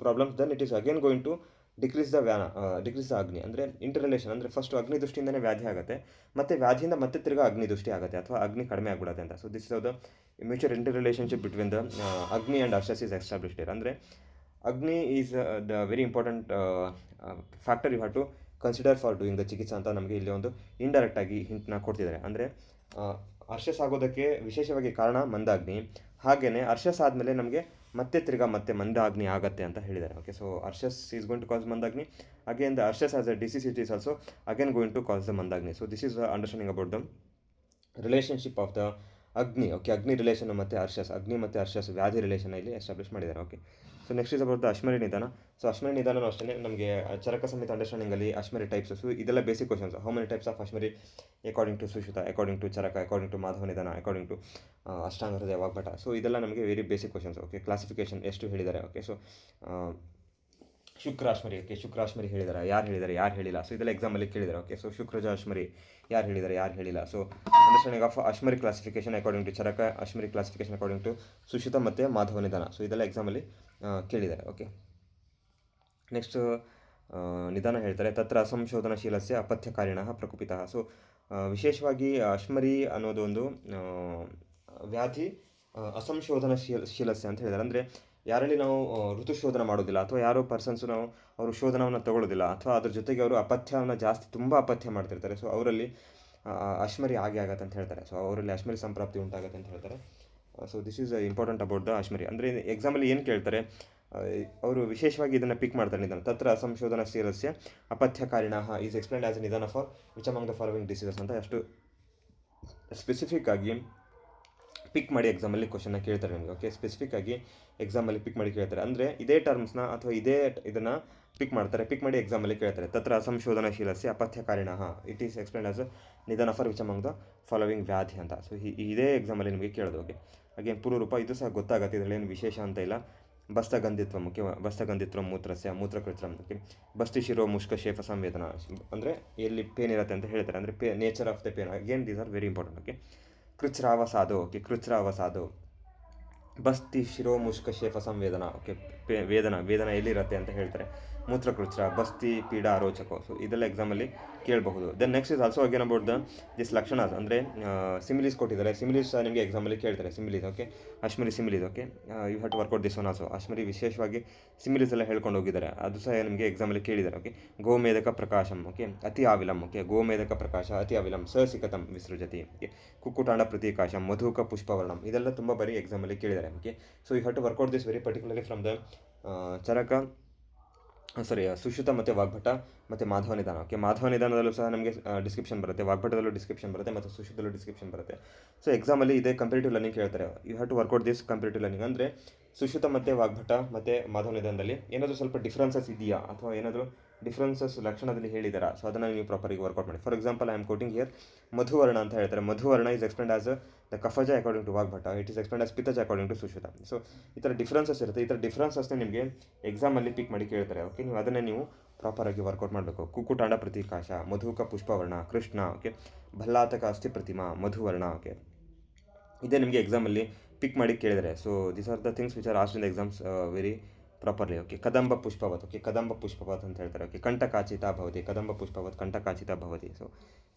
problems, then it is again going to decrease the ಅಗ್ನಿ. ಅಂದರೆ ಇಂಟರ್ರಿಲೇಷನ್, ಅಂದರೆ first ಅಗ್ನಿ ದೃಷ್ಟಿಯಿಂದನೇ ವ್ಯಾಧಿ ಆಗುತ್ತೆ, ಮತ್ತು ವ್ಯಾಧಿಯಿಂದ ಮತ್ತೆ ತಿರ್ಗಾ ಅಗ್ನಿ ದೃಷ್ಟಿ ಆಗುತ್ತೆ ಅಥವಾ ಅಗ್ನಿ ಕಡಿಮೆ ಆಗಿಬಿಡುತ್ತೆ ಅಂತ. So this is the mutual interrelationship between the ಅಗ್ನಿ ಆ್ಯಂಡ್ ಅರ್ಷಸ್ ಈಸ್ ಎಸ್ಟಾಬ್ಲಿಷ್ಡ್ ಹಿಯರ್. ಅಂದರೆ ಅಗ್ನಿ is the very important factor you have to consider for doing the ಚಿಕಿತ್ಸಾ ಅಂತ ನಮಗೆ ಇಲ್ಲಿ ಒಂದು ಇಂಡೈರೆಕ್ಟಾಗಿ ಹಿಂಟ್ನ ಕೊಡ್ತಿದ್ದಾರೆ. ಅಂದರೆ ಅರ್ಷಸ್ ಆಗೋದಕ್ಕೆ ವಿಶೇಷವಾಗಿ ಕಾರಣ ಮಂದಾಗ್ನಿ, ಹಾಗೆಯೇ ಅರ್ಷಸ್ ಆದಮೇಲೆ ನಮಗೆ ಮತ್ತೆ ತಿರ್ಗಾ ಮತ್ತೆ ಮಂದಾಗ್ನಿ ಆಗತ್ತೆ ಅಂತ ಹೇಳಿದ್ದಾರೆ. Okay, so arshas is going to cause mandagni, again the arshas as a disease it is also again going to cause the mandagni. So this is understanding about the relationship of the agni. Okay, ಅಗ್ನಿ ರಿಲೇಷನ್ ಮತ್ತು ಅರ್ಷಸ್, ಅಗ್ನಿ ಮತ್ತು ಅರ್ಷಸ್ ವ್ಯಾಧಿ ರಿಲೇಷನ್ ಇಲ್ಲಿ establish ಮಾಡಿದ್ದಾರೆ. Okay, so next is about the ashmari nidana. So ಅಶ್ಮರಿ ನಿಧಾನನೂ ಅಷ್ಟೇ ನಮಗೆ ಚರಕ ಸಮೇತ ಅಂಡರ್ಸ್ಟ್ಯಾಂಡಿಂಗಲ್ಲಿ ಅಶ್ಮರಿ ಟೈಪ್ಸ್, ಸೊ ಇದೆಲ್ಲ basic questions. How many types of ashmari according to Sushruta, according to Charaka, according to Madhava Nidana, according to Ashtanga Hridaya Vagbhata. So ಇದೆಲ್ಲ ನಮಗೆ very basic questions. Okay, classification ಎಷ್ಟು ಹೇಳಿದ್ದಾರೆ. ಓಕೆ, ಸೊ ಶುಕ್ರಾಶ್ಮರಿ, ಓಕೆ, ಶುಕ್ರಾಶ್ಮರಿ ಹೇಳಿದ್ದಾರೆ, ಯಾರು ಹೇಳಿದ್ದಾರೆ, ಯಾರು ಹೇಳಿಲ್ಲ. ಸೊ ಇದೆಲ್ಲ ಎಕ್ಸಾಮಲ್ಲಿ ಕೇಳಿದ್ದಾರೆ. ಓಕೆ, ಸೊ ಶುಕ್ರಜ ಅಶ್ಮರಿ ಯಾರು ಹೇಳಿದ್ದಾರೆ, ಯಾರು ಹೇಳಿಲ್ಲ. So understanding of ashmari classification according to Charaka, ashmari classification according to Sushruta ಮತ್ತು ಮಾಧವ ನಿಧಾನ. ಸೊ ಇದೆಲ್ಲ ಎಕ್ಸಾಮಲ್ಲಿ ಕೇಳಿದ್ದಾರೆ. ಓಕೆ, ನೆಕ್ಸ್ಟ್ ನಿಧಾನ ಹೇಳ್ತಾರೆ, ತತ್ರ ಅಸಂಶೋಧನಶೀಲಸ್ಯ ಅಪಥ್ಯಕಾರಿಣಃ ಪ್ರಕುಪಿತಃ. ಸೊ ವಿಶೇಷವಾಗಿ ಅಶ್ಮರಿ ಅನ್ನೋದು ಒಂದು ವ್ಯಾಧಿ ಅಸಂಶೋಧನಶೀಲಸ್ಯ ಅಂತ ಹೇಳಿದ್ದಾರೆ. ಅಂದರೆ ಯಾರಲ್ಲಿ ನಾವು ಋತುಶೋಧನ ಮಾಡೋದಿಲ್ಲ ಅಥವಾ ಯಾರೋ ಪರ್ಸನ್ಸು ಅವರು ಶೋಧನವನ್ನು ತಗೊಳ್ಳೋದಿಲ್ಲ ಅಥವಾ ಅದ್ರ ಜೊತೆಗೆ ಅವರು ಅಪಥ್ಯವನ್ನು ಜಾಸ್ತಿ ತುಂಬ ಅಪಥ್ಯ ಮಾಡ್ತಿರ್ತಾರೆ. ಸೊ ಅವರಲ್ಲಿ ಅಶ್ಮರಿ ಆಗತ್ತೆ ಅಂತ ಹೇಳ್ತಾರೆ. ಸೊ ಅವರಲ್ಲಿ ಅಶ್ಮರಿ ಸಂಪ್ರಾಪ್ತಿ ಉಂಟಾಗತ್ತೆ ಅಂತ ಹೇಳ್ತಾರೆ. So this is important about the ashmari. ಅಂದರೆ ಎಕ್ಸಾಮಲ್ಲಿ ಏನು ಕೇಳ್ತಾರೆ, ಅವರು ವಿಶೇಷವಾಗಿ ಇದನ್ನು ಪಿಕ್ ಮಾಡ್ತಾರೆ. ನಿಧಾನ ತತ್ರ ಅಸಂಶೋಧನಶೀಲಸ್ಯ ಅಪಥ್ಯಕಾರಿಣಃ ಈಸ್ ಎಕ್ಸ್ಪ್ಲೇನ್ಡ್ ಆಸ್ ಎ ನಿಧಾನ for which among the following diseases ಅಂತ ಅಷ್ಟು ಸ್ಪೆಸಿಫಿಕ್ ಆಗಿ ಪಿಕ್ ಮಾಡಿ ಎಕ್ಸಾಮಲ್ಲಿ ಕ್ವಶನ್ನ ಕೇಳ್ತಾರೆ ನಿಮಗೆ. ಓಕೆ, ಸ್ಪೆಸಿಫಿಕ್ ಆಗಿ ಎಕ್ಸಾಮಲ್ಲಿ ಪಿಕ್ ಮಾಡಿ ಕೇಳ್ತಾರೆ. ಅಂದರೆ ಇದೇ ಟರ್ಮ್ಸ್ನ ಅಥವಾ ಇದನ್ನು ಪಿಕ್ ಮಾಡ್ತಾರೆ, ಪಿಕ್ ಮಾಡಿ ಎಕ್ಸಾಮಲ್ಲಿ ಕೇಳ್ತಾರೆ. ತತ್ರ ಅಸಂಶೋಧನಶೀಲಸ್ಯ ಅಪಥ್ಯಕಾರಿಣಃ ಇಟ್ ಈಸ್ ಎಕ್ಸ್ಪ್ಲೇನ್ಡ್ ಆಸ್ ನಿಧಾನ for which among the following ವ್ಯಾಧಿ ಅಂತ. ಸೊ ಇದೇ ಎಕ್ಸಾಮಲ್ಲಿ ನಿಮಗೆ ಕೇಳೋದು. ಓಕೆ, ಅಗೇನ್ ಪೂರ್ವರೂಪ ಇದು ಸಹ ಗೊತ್ತಾಗುತ್ತೆ, ಇದರಲ್ಲಿ ಏನು ವಿಶೇಷ ಅಂತ ಇಲ್ಲ. ಬಸ್ತಗಂಧಿತ್ವ ಮುಖ್ಯ, ಬಸ್ತಗಂಧಿತ್ವ ಮೂತ್ರಸ್ಯ ಮೂತ್ರಕೃತ್ರ. ಓಕೆ, ಬಸ್ತಿ ಶಿರೋ ಮುಷ್ಕ ಶೇಫ ಸಂವೇದನ, ಅಂದರೆ ಎಲ್ಲಿ ಪೇನ್ ಇರುತ್ತೆ ಅಂತ ಹೇಳ್ತಾರೆ. ಅಂದರೆ nature of the pain. Again these are very important. Okay, ಕೃಚ್ರಾವಸಾದೋ, ಓಕೆ, ಕೃಚ್ರಾವಸಾದೋ, ಬಸ್ತಿ ಶಿರೋ ಮುಷ್ಕ ಶೇಫ ಸಂವೇದನ. ಓಕೆ, ವೇದನ ಎಲ್ಲಿರುತ್ತೆ ಅಂತ ಹೇಳ್ತಾರೆ. ಮೂತ್ರಕೃಚ್ರ, ಬಸ್ತಿ ಪೀಡಾ ರೋಚಕೋ. ಸೊ ಇದೆಲ್ಲ ಎಕ್ಸಾಮಲ್ಲಿ ಕೇಳಬಹುದು. Then next is also again about the this lakshanas. ಅಂದರೆ ಸಿಮಿಲೀಸ್ ಕೊಟ್ಟಿದ್ದಾರೆ, ಸಿಮಿಲೀಸ್ ನಿಮಗೆ ಎಕ್ಸಾಮಲ್ಲಿ ಕೇಳ್ತಾರೆ. Similes, okay, ashmari similes. Okay, you have to work out this one also. ಅಶ್ಮರಿ ವಿಶೇಷವಾಗಿ ಸಿಮಿಲೀಸ್ ಎಲ್ಲ ಹೇಳ್ಕೊಂಡು ಹೋಗಿದ್ದಾರೆ, ಅದು ಸಹ ನಿಮಗೆ ಎಕ್ಸಾಮಲ್ಲಿ ಕೇಳಿದ್ದಾರೆ. ಓಕೆ, ಗೋಮೇಧಕ ಪ್ರಕಾಶಂ, ಓಕೆ, ಅತಿ ಆವಿಲಂ. ಓಕೆ, ಗೋಮೇಧಕ ಪ್ರಕಾಶ ಅತಿ ಆವಿಲಂ ಸಸಿಕತಂ ವಿಸೃಜತಿ. ಓಕೆ, ಕುಕ್ಕುಟಾಂಡ ಪ್ರತೀಕಾಶಂ ಮಧುಕ ಪುಷ್ಪವರ್ಣಂ. ಇದೆಲ್ಲ ತುಂಬ ಬಾರಿ ಎಕ್ಸಾಮಲ್ಲಿ ಕೇಳಿದ್ದಾರೆ. Okay, so you have to work out this very particularly from the Charaka Sushruta ಮತ್ತು ವಾಗ್ಭಟ ಮತ್ತು ಮಾಧವ ನಿಧಾನ. ಓಕೆ, ಮಾಧವ ನಿಧಾನದಲ್ಲೂ ಸಹ ನಮಗೆ ಡಿಸ್ಕ್ರಿಪ್ಷನ್ ಬರುತ್ತೆ, ವಾಗ್ಭಟದಲ್ಲೂ ಡಿಸ್ಕ್ರಿಪ್ಷನ್ ಬರುತ್ತೆ ಮತ್ತು ಸುಶ್ರುತದಲ್ಲೂ ಡಿಸ್ಕ್ರಿಪ್ಷನ್ ಬರುತ್ತೆ. ಸೊ ಎಕ್ಸಾಮಲ್ಲಿ ಇದೇ ಕಂಪೇರಿಟಿವ್ ಲರ್ನಿಂಗ್ ಕೇಳ್ತಾರೆ. You have to work out this comparative learning. ಅಂದರೆ ಸುಶ್ರುತ ಮತ್ತು ವಾಗ್ಭಟ ಮತ್ತು ಮಾಧವ ನಿಧಾನದಲ್ಲಿ ಏನಾದರೂ ಸ್ವಲ್ಪ ಡಿಫ್ರೆನ್ಸಸ್ ಇದೆಯಾ ಅಥವಾ ಏನಾದರೂ ಡಿಫ್ರೆನ್ಸಸ್ ಲಕ್ಷಣದಲ್ಲಿ ಹೇಳಿದಾರಾ, ಸೊ ಅದನ್ನು ನೀವು ಪ್ರಾಪರಾಗಿ ವರ್ಕೌಟ್ ಮಾಡಿ. For example, I am quoting here ಮಧುವರ್ಣ ಅಂತ ಹೇಳ್ತಾರೆ. Madhuvarna is explained as the kaphaja according to Vagbhata, it is explained as pittaja according to Sushruta. So ಈ ಥರ ಡಿಫ್ರೆನ್ಸಸ್ ಇರುತ್ತೆ. ಈ ಥರ ಡಿಫ್ರೆನ್ಸಸ್ನ ನಿಮಗೆ ಎಕ್ಸಾಮಲ್ಲಿ ಪಿಕ್ ಮಾಡಿ ಕೇಳ್ತಾರೆ. ಓಕೆ, ನೀವು ಅದನ್ನೇ ನೀವು ಪ್ರಾಪರಾಗಿ ವರ್ಕೌಟ್ ಮಾಡಬೇಕು. ಕುಕ್ಕುಟಾಂಡ ಪ್ರತಿಕಾಶ, ಮಧುಕ ಪುಷ್ಪವರ್ಣ, ಕೃಷ್ಣ. ಓಕೆ, ಭಲ್ಲಾತಕ ಅಸ್ಥಿ ಪ್ರತಿಮಾ, ಮಧುವರ್ಣ. ಓಕೆ, ಇದೇ ನಿಮಗೆ ಎಕ್ಸಾಮಲ್ಲಿ ಪಿಕ್ ಮಾಡಿ ಕೇಳಿದರೆ. So these are the things which are asked in the exams very properly. Okay, ಕದಂಬ ಪುಷ್ಪವತ್. ಓಕೆ, ಕದಂಬ ಪುಷ್ಪವತ್ ಅಂತ ಹೇಳ್ತಾರೆ. ಓಕೆ, ಕಂಠಕಾಚಿತ ಭವತಿ, ಕದಂಬ ಪುಷ್ಪವತ್ ಕಂಠಕಾಚಿತ ಭವತಿ. ಸೊ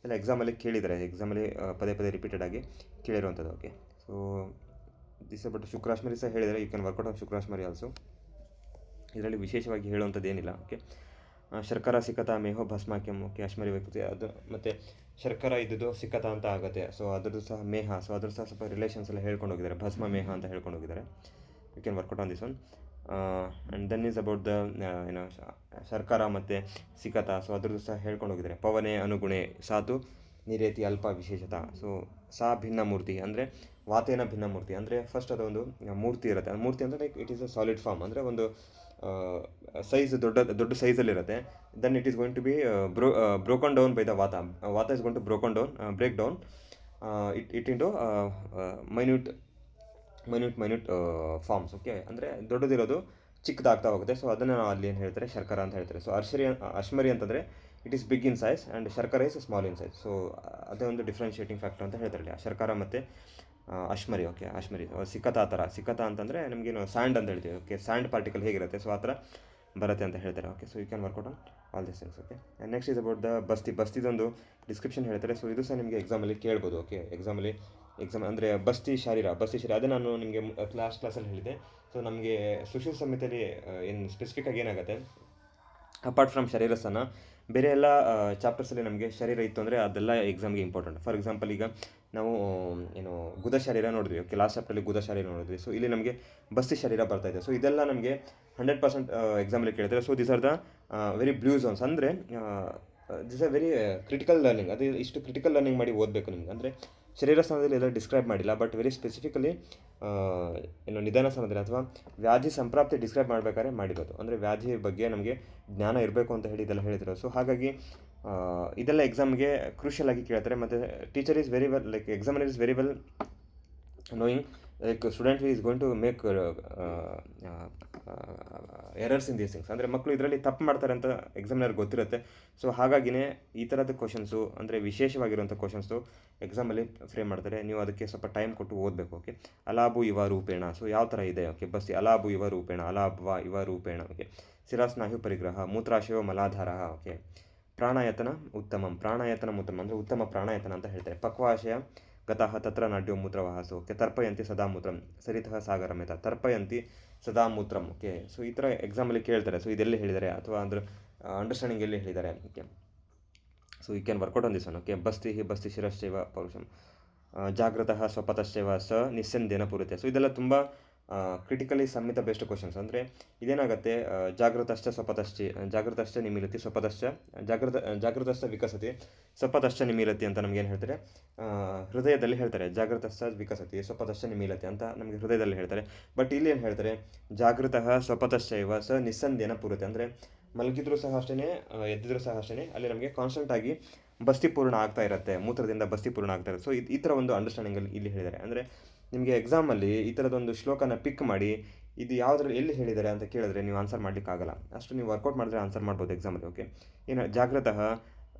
ಎಲ್ಲ ಎಕ್ಸಾಮಲ್ಲಿ ಕೇಳಿದ್ದಾರೆ, ಎಕ್ಸಾಮಲ್ಲಿ ಪದೇ ಪದೇ ರಿಪೀಟೆಡ್ ಆಗಿ ಕೇಳಿರುವಂಥದ್ದು. Okay, so this but shukrashmari ಸಹ ಹೇಳಿದರೆ, you can work out on shukrashmari also. ಇದರಲ್ಲಿ ವಿಶೇಷವಾಗಿ ಹೇಳುವಂಥದ್ದು ಏನಿಲ್ಲ. ಓಕೆ, ಶರ್ಕರ ಸಿಕ್ಕತ ಮೇಹೋ ಭಸ್ಮ ಕೆಮ್ಮು. ಓಕೆ, ಅಶ್ಮರಿ ವ್ಯಕ್ತಿ ಅದು ಮತ್ತು ಶರ್ಕರ ಇದ್ದುದು ಸಿಕ್ಕತ ಅಂತ ಆಗುತ್ತೆ. ಸೊ ಅದ್ರದ್ದು ಸಹ ಮೇಹ, ಸೊ ಅದ್ರ ಸಹ ಸ್ವಲ್ಪ ರಿಲೇಷನ್ಸ್ ಎಲ್ಲ ಹೇಳ್ಕೊಂಡು ಹೋಗಿದ್ದಾರೆ. ಭಸ್ಮ ಮೇಹ ಅಂತ ಹೇಳ್ಕೊಂಡು ಹೋಗಿದ್ದಾರೆ. You can work out on this one. And then is about the ಏನೋ ಶರ್ಕರ ಮತ್ತು ಸಿಕ್ಕತ, ಸೊ ಅದ್ರದ್ದು ಸಹ ಹೇಳ್ಕೊಂಡು ಹೋಗಿದ್ದಾರೆ. ಪವನೆ ಅನುಗುಣೆ ಸಾತು ನಿರೇತಿ ಅಲ್ಪ ವಿಶೇಷತ. ಸೊ ಸಾ ಭಿನ್ನ ಮೂರ್ತಿ ಅಂದರೆ ವಾತೇನ ಭಿನ್ನ ಮೂರ್ತಿ ಅಂದರೆ ಫಸ್ಟ್ ಅದೊಂದು ಮೂರ್ತಿ ಇರುತ್ತೆ. ಆ ಮೂರ್ತಿ ಅಂದರೆ like it is a solid form, ಅಂದರೆ ಒಂದು ಸೈಜ್ ದೊಡ್ಡ ಸೈಜಲ್ಲಿರುತ್ತೆ. Then it is going to be broken down by the vata is going to break down it into minute forms. Okay, ಅಂದರೆ ದೊಡ್ಡದಿರೋದು ಚಿಕ್ಕದಾಗ್ತಾ ಹೋಗುತ್ತೆ. ಸೊ ಅದನ್ನು ನಾವು ಅಲ್ಲಿ ಏನು ಹೇಳ್ತಾರೆ, ಶರ್ಕರ ಅಂತ ಹೇಳ್ತಾರೆ. ಸೊ ಅಶ್ಮರಿ ಅಂತಂದರೆ it is big in size and sharkara is small in size. So ಅದೇ ಒಂದು ಡಿಫ್ರೆನ್ಷಿಯೇಟಿಂಗ್ ಫ್ಯಾಕ್ಟರ್ ಅಂತ ಹೇಳ್ತಾರೆ ಶರ್ಕರ ಮತ್ತು ಅಶ್ಮರಿ. ಓಕೆ, ಅಶ್ಮರಿ ಸಿಕ್ಕತ ಆ ಥರ. ಸಿಕ್ಕತ ಅಂತಂದರೆ ನಮಗೇನು ಸ್ಯಾಂಡ್ ಅಂತ ಹೇಳ್ತೀವಿ. ಓಕೆ, ಸ್ಯಾಂಡ್ ಪಾರ್ಟಿಕಲ್ ಹೇಗಿರುತ್ತೆ, ಸೊ ಆ ಥರ ಬರುತ್ತೆ ಅಂತ ಹೇಳ್ತಾರೆ. Okay, so you can work out on all this things. Okay, and next is about the ಬಸ್ತಿದೊಂದು ಡಿಸ್ಕ್ರಿಪ್ಷನ್ ಹೇಳ್ತಾರೆ. ಸೊ ಇದು ಸಹ ನಿಮಗೆ ಎಕ್ಸಾಮಲ್ಲಿ ಕೇಳ್ಬೋದು. ಓಕೆ, ಎಕ್ಸಾಮ್ ಅಂದರೆ ಬಸ್ತಿ ಶರೀರ ಅದೇ ನಾನು ನಿಮಗೆ ಕ್ಲಾಸಲ್ಲಿ ಹೇಳಿದೆ. ಸೊ ನಮಗೆ ಸುಶೀಲ್ ಸಂಹಿತೆಯಲ್ಲಿ ಏನು ಸ್ಪೆಸಿಫಿಕ್ಕಾಗಿ ಏನಾಗುತ್ತೆ, ಅಪಾರ್ಟ್ ಫ್ರಮ್ ಶರೀರಸ್ಥಾನ ಬೇರೆ ಎಲ್ಲ ಚಾಪ್ಟರ್ಸಲ್ಲಿ ನಮಗೆ ಶರೀರ ಇತ್ತು ಅಂದರೆ ಅದೆಲ್ಲ ಎಕ್ಸಾಮ್ಗೆ ಇಂಪಾರ್ಟೆಂಟ್. ಫಾರ್ ಎಕ್ಸಾಂಪಲ್, ಈಗ ನಾವು ಏನು ಗುದ ಶರೀರ ನೋಡಿದ್ವಿ. ಓಕೆ, ಲಾಸ್ಟ್ ಚಾಪ್ಟರ್ಲಿ ಗುದ ಶರೀರ ನೋಡಿದ್ವಿ. ಸೊ ಇಲ್ಲಿ ನಮಗೆ ಬಸ್ತಿ ಶರೀರ ಬರ್ತಾ ಇದೆ. ಸೊ ಇದೆಲ್ಲ ನಮಗೆ 100% ಎಕ್ಸಾಮಲ್ಲಿ ಕೇಳ್ತಾರೆ. So these are the very blue zones. ಅಂದರೆ this are very critical learning. ಅದು ಇಷ್ಟು ಕ್ರಿಟಿಕಲ್ ಲರ್ನಿಂಗ್ ಮಾಡಿ ಓದಬೇಕು ನಿಮಗೆ. ಅಂದರೆ ಶರೀರ ಸ್ಥಾನದಲ್ಲಿ ಎಲ್ಲ ಡಿಸ್ಕ್ರೈಬ್ ಮಾಡಿಲ್ಲ, ಬಟ್ ವೆರಿ ಸ್ಪೆಸಿಫಿಕಲಿ ಏನು ನಿಧಾನ ಸ್ಥಾನದಲ್ಲಿ ಅಥವಾ ವ್ಯಾಧಿ ಸಂಪ್ರಾಪ್ತಿ ಡಿಸ್ಕ್ರೈಬ್ ಮಾಡಬೇಕಾದ್ರೆ ಮಾಡಿರೋದು. ಅಂದರೆ ವ್ಯಾಧಿ ಬಗ್ಗೆ ನಮಗೆ ಜ್ಞಾನ ಇರಬೇಕು ಅಂತ ಹೇಳಿ ಇದೆಲ್ಲ ಹೇಳಿದ್ರು. ಸೊ ಹಾಗಾಗಿ ಇದೆಲ್ಲ ಎಕ್ಸಾಮ್ಗೆ ಕ್ರೂಷಿಯಲ್ ಆಗಿ ಕೇಳ್ತಾರೆ. ಮತ್ತು teacher is very well, like examiner is very well knowing like student is going to make errors in these things. ಅಂದರೆ ಮಕ್ಕಳು ಇದರಲ್ಲಿ ತಪ್ಪು ಮಾಡ್ತಾರೆ ಅಂತ ಎಕ್ಸಾಮಿನರ್ ಗೊತ್ತಿರುತ್ತೆ. ಸೊ ಹಾಗಾಗಿನೇ ಈ ಥರದ ಕ್ವಶನ್ಸು, ಅಂದರೆ ವಿಶೇಷವಾಗಿರುವಂಥ ಕ್ವಶನ್ಸು ಎಕ್ಸಾಮಲ್ಲಿ ಫ್ರೇಮ್ ಮಾಡ್ತಾರೆ. ನೀವು ಅದಕ್ಕೆ ಸ್ವಲ್ಪ ಟೈಮ್ ಕೊಟ್ಟು ಓದಬೇಕು. ಓಕೆ, ಅಲಾಬು ಇವ ರೂಪೇಣ. ಸೊ ಯಾವ ಥರ ಇದೆ, ಓಕೆ, ಬಸ್ತಿ ಅಲಾಬು ಇವ ರೂಪೇಣ, ಅಲಾಬ್ವ ಇವ ರೂಪೇಣ. ಓಕೆ, ಶಿರಾಸ್ನಾಯು ಪರಿಗ್ರಹ, ಮೂತ್ರಾಶಯೋ ಮಲಾಧಾರ. ಓಕೆ, ಪ್ರಾಣಾಯತನ ಉತ್ತಮಂ ಅಂದರೆ ಉತ್ತಮ ಪ್ರಾಣಾಯತನ ಅಂತ ಹೇಳ್ತಾರೆ. ಪಕ್ವಾಶಯ ಗತಃ ತತ್ರ ನಾಡ್ಯೋ ಮೂತ್ರವಾಹಸು. ಓಕೆ, ತರ್ಪಯಂತಿ ಸದಾ ಮೂತ್ರಂ ಸರಿತಃ ಸಾಗರಮೇತ ತರ್ಪಯಂತಿ ಸದಾ ಮೂತ್ರಂ. ಓಕೆ, ಸೊ ಈ ಥರ ಎಕ್ಸಾಮಲ್ಲಿ ಕೇಳ್ತಾರೆ. ಸೊ ಇದೆಲ್ಲಿ ಹೇಳಿದ್ದಾರೆ ಅಥವಾ ಅಂದ್ರೆ ಅಂಡರ್ಸ್ಟ್ಯಾಂಡಿಂಗ್ ಎಲ್ಲಿ ಹೇಳಿದ್ದಾರೆ. Okay, so you can work out on this one. Okay, ಬಸ್ತಿ ಶಿರಶ್ಚೈವ ಪೌರುಷಂ ಜಾಗೃತಃ ಸ್ವಪತಶ್ಚೈವ ಸ ನಿಸ್ಸಂದೇನ ಪೂರತೆ. ಸೊ ಇದೆಲ್ಲ ತುಂಬ ಕ್ರಿಟಿಕಲಿ ಸಂಹಿತ ಬೇಸ್ಡ್ ಕ್ವಶನ್ಸ್. ಅಂದರೆ ಇದೇನಾಗುತ್ತೆ, ಜಾಗೃತಶ್ಚ ನಿಮೀಲತಿ ಸ್ವಪತಶ್ಚ ಜಾಗೃತಶ್ಚ ವಿಕಸತಿ ಸ್ವಪತಶ್ಚ ನಿಮೀಲತಿ ಅಂತ ನಮಗೇನು ಹೇಳ್ತಾರೆ, ಹೃದಯದಲ್ಲಿ ಹೇಳ್ತಾರೆ. ಜಾಗೃತಶ್ಚ ವಿಕಸತಿ ಸ್ವಪತಶ್ಚ ನಿಮೀಲತಿ ಅಂತ ನಮಗೆ ಹೃದಯದಲ್ಲಿ ಹೇಳ್ತಾರೆ. ಬಟ್ ಇಲ್ಲಿ ಏನು ಹೇಳ್ತಾರೆ, ಜಾಗೃತಃ ಸ್ವಪತಶ್ಚೈವ ಸ ನಿಸ್ಸಂದೇನ ಪೂರತೆ. ಅಂದರೆ ಮಲಗಿದ್ರೂ ಸಹ ಅಷ್ಟೇ, ಎದ್ದಿದ್ರೂ ಸಹ ಅಷ್ಟೇ, ಅಲ್ಲಿ ನಮಗೆ ಕಾನ್ಸ್ಟೆಂಟಾಗಿ ಬಸ್ತಿ ಪೂರ್ಣ ಆಗ್ತಾ ಇರುತ್ತೆ, ಮೂತ್ರದಿಂದ ಬಸ್ತಿ ಪೂರ್ಣ ಆಗ್ತಾ ಇರುತ್ತೆ. ಸೊ ಈ ಥರ ಒಂದು ಅಂಡರ್ಸ್ಟ್ಯಾಂಡಿಂಗಲ್ಲಿ ಇಲ್ಲಿ ಹೇಳಿದ್ದಾರೆ. ಅಂದರೆ ನಿಮಗೆ ಎಕ್ಸಾಮಲ್ಲಿ ಈ ಥರದೊಂದು ಶ್ಲೋಕನ ಪಿಕ್ ಮಾಡಿ ಇದು ಯಾವುದ್ರಲ್ಲಿ ಎಲ್ಲಿ ಹೇಳಿದ್ದಾರೆ ಅಂತ ಕೇಳಿದ್ರೆ ನೀವು ಆನ್ಸರ್ ಮಾಡಲಿಕ್ಕಾಗಲ್ಲ. ಅಷ್ಟು ನೀವು ವರ್ಕೌಟ್ ಮಾಡಿದ್ರೆ ಆನ್ಸರ್ ಮಾಡ್ಬೋದು ಎಕ್ಸಾಮಲ್ಲಿ. ಓಕೆ, ಏನು ಜಾಗೃತಃ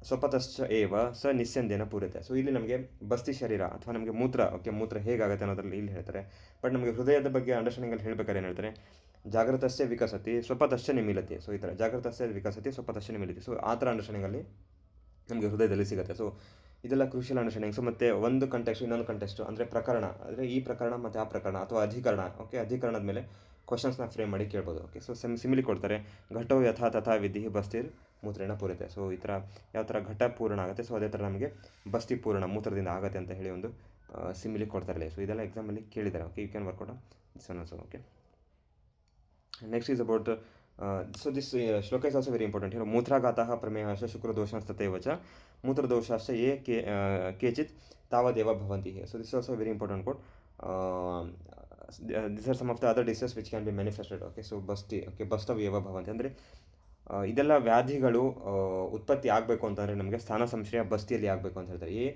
ಸ್ವಪತಶ್ಚ ಏವ ಸ ನಿಸ್ಸಂದೇನ ಪೂರತೆ. ಸೊ ಇಲ್ಲಿ ನಮಗೆ ಬಸ್ತಿ ಶರೀರ ಅಥವಾ ನಮಗೆ ಮೂತ್ರ, ಓಕೆ, ಮೂತ್ರ ಹೇಗಾಗುತ್ತೆ ಅನ್ನೋದ್ರಲ್ಲಿ ಇಲ್ಲಿ ಹೇಳ್ತಾರೆ. ಬಟ್ ನಮಗೆ ಹೃದಯದ ಬಗ್ಗೆ ಅಂಡರ್ಸ್ಟ್ಯಾಂಡಿಂಗಲ್ಲಿ ಹೇಳ್ಬೇಕಾದ್ರೆ ಏನು ಹೇಳ್ತಾರೆ, ಜಾಗೃತಶ್ಚ ವಿಕಸತಿ ಸ್ವಪತಶ್ಚ ನಿಮೀಲತಿ. ಸೊ ಈ ಥರ ಜಾಗೃತಶ್ಚ ವಿಕಸತಿ ಸ್ವಪತಶ್ಚ ನಿಮೀಲತಿ. ಸೊ ಆ ಥರ ಅಂಡರ್ಸ್ಟ್ಯಾಂಡಿಂಗಲ್ಲಿ ನಮಗೆ ಹೃದಯದಲ್ಲಿ ಸಿಗುತ್ತೆ. ಸೊ ಇದೆಲ್ಲ ಕ್ರೂಷಿಯಲ್ ಅಂಡರ್ಸ್ಟ್ಯಾಂಡಿಂಗ್ಸು. ಮತ್ತು ಒಂದು ಕಂಟೆಕ್ಸ್ಟ್ ಇನ್ನೊಂದು ಕಂಟೆಕ್ಸ್ಟು, ಅಂದರೆ ಪ್ರಕರಣ, ಅಂದರೆ ಈ ಪ್ರಕರಣ ಮತ್ತು ಆ ಪ್ರಕರಣ ಅಥವಾ ಅಧಿಕರಣ. ಓಕೆ, ಅಧಿಕರಣದ ಮೇಲೆ ಕ್ವಶನ್ಸ್ನ ಫ್ರೇಮ್ ಮಾಡಿ ಕೇಳ್ಬೋದು. ಓಕೆ, ಸೊ ಸಿಮಿಲಿ ಕೊಡ್ತಾರೆ. ಘಟೋ ಯಥಾ ತಥಾ ವಿಧಿ ಬಸ್ತಿರ್ ಮೂತ್ರೇಣ ಪೂರತೆ. ಸೊ ಈ ಥರ ಯಾವ ಥರ ಘಟ ಪೂರ್ಣ ಆಗುತ್ತೆ, ಸೊ ಅದೇ ಥರ ನಮಗೆ ಬಸ್ತಿ ಪೂರ್ಣ ಮೂತ್ರದಿಂದ ಆಗುತ್ತೆ ಅಂತ ಹೇಳಿ ಒಂದು ಸಿಮಿಲಿ ಕೊಡ್ತಾರಲ್ಲ. ಸೊ ಇದೆಲ್ಲ ಎಕ್ಸಾಮಲ್ಲಿ ಕೇಳಿದ್ದಾರೆ. Okay, you can work out on this one also. Okay, next is about so this shloka is also very important. ಮೂತ್ರಾಘಾತಃ ಪ್ರಮೇಯಶ್ಚ ಶುಕ್ರದೋಷಾಂಸ್ತತೇವ ಚ ಮೂತ್ರದೋಷಾಶ್ಚ ಯೇ ಕೇಚಿತ್ ತಾವದೇವ ಭವಂತಿ. So this also very important quote. This are some of the other diseases which can be manifested. Okay, so ಬಸ್ತವ್ಯವ ಭವಂತಿ ಅಂದರೆ ಇದೆಲ್ಲ ವ್ಯಾಧಿಗಳು ಉತ್ಪತ್ತಿ ಆಗಬೇಕು ಅಂತಂದರೆ ನಮಗೆ ಸ್ಥಾನ ಸಂಶ್ರಯ ಬಸ್ತಿಯಲ್ಲಿ ಆಗಬೇಕು ಅಂತ ಹೇಳ್ತಾರೆ.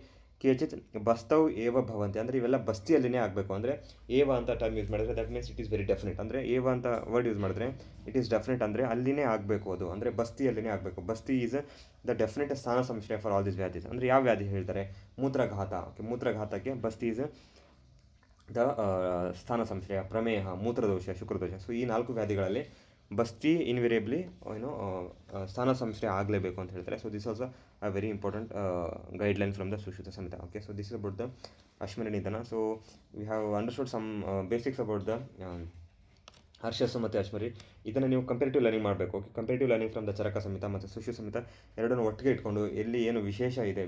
ಕೇಚಿತ್ ಬಸ್ತವ್ ಏವ ಭವಂತಿ ಅಂದರೆ ಇವೆಲ್ಲ ಬಸ್ತಿಯಲ್ಲಿನೇ ಆಗಬೇಕು. ಅಂದರೆ ಏವ ಅಂತ ಟರ್ಮ್ ಯೂಸ್ ಮಾಡಿದ್ರೆ that means it is very definite. ಅಂದರೆ ಏವ ಅಂತ ವರ್ಡ್ ಯೂಸ್ ಮಾಡಿದ್ರೆ ಇಟ್ ಈಸ್ ಡೆಫಿನೆಟ್ ಅಂದರೆ ಅಲ್ಲಿನೇ ಆಗಬೇಕು, ಅದು ಅಂದರೆ ಬಸ್ತಿಯಲ್ಲಿನೇ ಆಗಬೇಕು. ಬಸ್ತಿ ಈಸ್ ದ ಡೆಫಿನೆಟ್ ಸ್ಥಾನ ಸಂಶ್ರಯ ಫಾರ್ ಆಲ್ ದಿಸ್ ವ್ಯಾಧೀಸ್. ಅಂದರೆ ಯಾವ ವ್ಯಾಧಿ ಹೇಳ್ತಾರೆ? ಮೂತ್ರಘಾತ. ಓಕೆ, ಮೂತ್ರಘಾತಕ್ಕೆ ಬಸ್ತಿ ಈಸ್ ದ ಸ್ಥಾನ ಸಂಶ್ರಯ, ಪ್ರಮೇಹ, ಮೂತ್ರದೋಷ, ಶುಕ್ರದೋಷ. ಸೊ ಈ 4 ವ್ಯಾಧಿಗಳಲ್ಲಿ ಬಸ್ತಿ ಇನ್ವೇರಿಯಬ್ಲಿ ಸ್ಥಾನ ಸಂಶ್ರಯ ಆಗಲೇಬೇಕು ಅಂತ ಹೇಳ್ತಾರೆ. So this also a very important guideline from the Sushruta Samhita. Okay, so this is about the Ashwini nidana. So we have understood some basics about the harshas ಮತ್ತು ಅಶ್ಮರಿ. ಇದನ್ನು ನೀವು ಕಂಪೇರಿಟಿವ್ ಲರ್ನಿಂಗ್ ಮಾಡಬೇಕು. Okay, comparative learning from the Charaka Samhita ಮತ್ತು ಸುಶ್ರು ಸಂಹಿತ ಎರಡನ್ನು ಒಟ್ಟಿಗೆ ಇಟ್ಕೊಂಡು ಎಲ್ಲಿ ಏನು ವಿಶೇಷ ಇದೆ,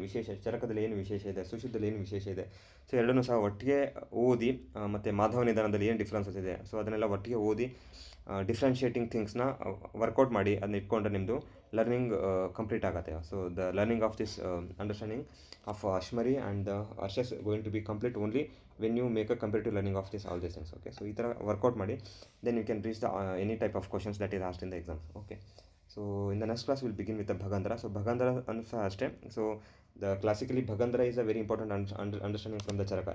ಚರಕದಲ್ಲಿ ಏನು ವಿಶೇಷ ಇದೆ, ಸುಶ್ರುತದಲ್ಲಿ ಏನು ವಿಶೇಷ ಇದೆ, ಸೊ ಎರಡನ್ನೂ ಸಹ ಒಟ್ಟಿಗೆ ಓದಿ ಮತ್ತು ಮಾಧವ ನಿಧಾನದಲ್ಲಿ ಏನು ಡಿಫ್ರೆನ್ಸಸ್ ಇದೆ, ಸೊ ಅದನ್ನೆಲ್ಲ ಒಟ್ಟಿಗೆ ಓದಿ ಡಿಫ್ರೆನ್ಷಿಯೇಟಿಂಗ್ ಥಿಂಗ್ಸ್ನ ವರ್ಕೌಟ್ ಮಾಡಿ ಅದನ್ನ ಇಟ್ಕೊಂಡ್ರೆ ನಿಮ್ಮದು ಲರ್ನಿಂಗ್ ಕಂಪ್ಲೀಟ್ ಆಗುತ್ತೆ. So the learning of this understanding of ಅಶ್ಮರಿ ಆ್ಯಂಡ್ ದ ಹರ್ಷಸ್ going to be complete only when you make a comparative learning of this all this things. Okay, so ಈ ಥರ workout ಮಾಡಿ then you can reach the any type of questions that is asked in the exams. Okay, so in the next class we'll begin with the bhagandra. So bhagandra also ಅಷ್ಟೇ. So the classically bhagandra is a very important understanding from the charaka,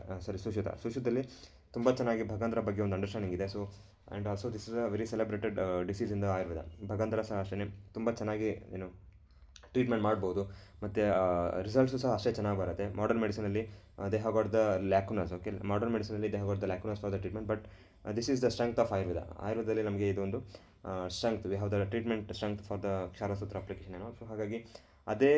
ಸುಶ್ರುತದಲ್ಲಿ ತುಂಬ ಚೆನ್ನಾಗಿ ಭಗಂದ್ರ ಬಗ್ಗೆ ಒಂದು understanding ಇದೆ. So and also this is a very celebrated disease in the Ayurveda. ಭಗಂದ್ರ ಸಹ ಅಷ್ಟೇ ತುಂಬ ಚೆನ್ನಾಗಿ ಟ್ರೀಟ್ಮೆಂಟ್ ಮಾಡ್ಬೋದು ಮತ್ತು ರಿಸಲ್ಟ್ಸು ಸಹ ಅಷ್ಟೇ ಚೆನ್ನಾಗಿ ಬರುತ್ತೆ. ಮಾಡರ್ನ್ ಮೆಡಿಸಿನಲ್ಲಿ they have got the lacunas. Okay, modern ಮೆಡಿಸಿನಲ್ಲಿ they have got the lacunas for the treatment, but this is the strength of ಆಯುರ್ವೇದದಲ್ಲಿ ನಮಗೆ ಇದೊಂದು strength, we have the treatment strength for the ಕ್ಷಾರಸೂತ್ರ ಅಪ್ಲಿಕೇಶನ್ ಏನೋ. So ಹಾಗಾಗಿ ಅದೇ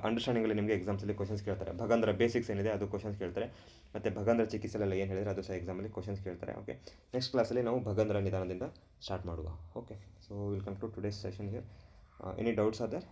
ಅಂಡರ್ಸ್ಟ್ಯಾಂಡಿಂಗಲ್ಲಿ ನಿಮಗೆ ಎಕ್ಸಾಮ್ಸಲ್ಲಿ ಕ್ವಶನ್ಸ್ ಕೇಳ್ತಾರೆ. ಭಗಂದ್ರ ಬೇಸಿಕ್ಸ್ ಏನಿದೆ ಅದು ಕ್ವಶನ್ಸ್ ಕೇಳ್ತಾರೆ, ಮತ್ತು ಭಗಂದ್ರ ಚಿಕಿತ್ಸೆಲೆಲ್ಲ ಏನು ಹೇಳಿದರೆ ಅದು ಸಹ ಎಕ್ಸಾಮಲ್ಲಿ ಕ್ವಶನ್ಸ್ ಕೇಳ್ತಾರೆ. ಓಕೆ, ನೆಕ್ಸ್ಟ್ ಕ್ಲಾಸಲ್ಲಿ ನಾವು ಭಗಂದ್ರ ನಿಧಾನದಿಂದ ಸ್ಟಾರ್ಟ್ ಮಾಡುವ. Okay, so will conclude today's session here. Any doubts are there?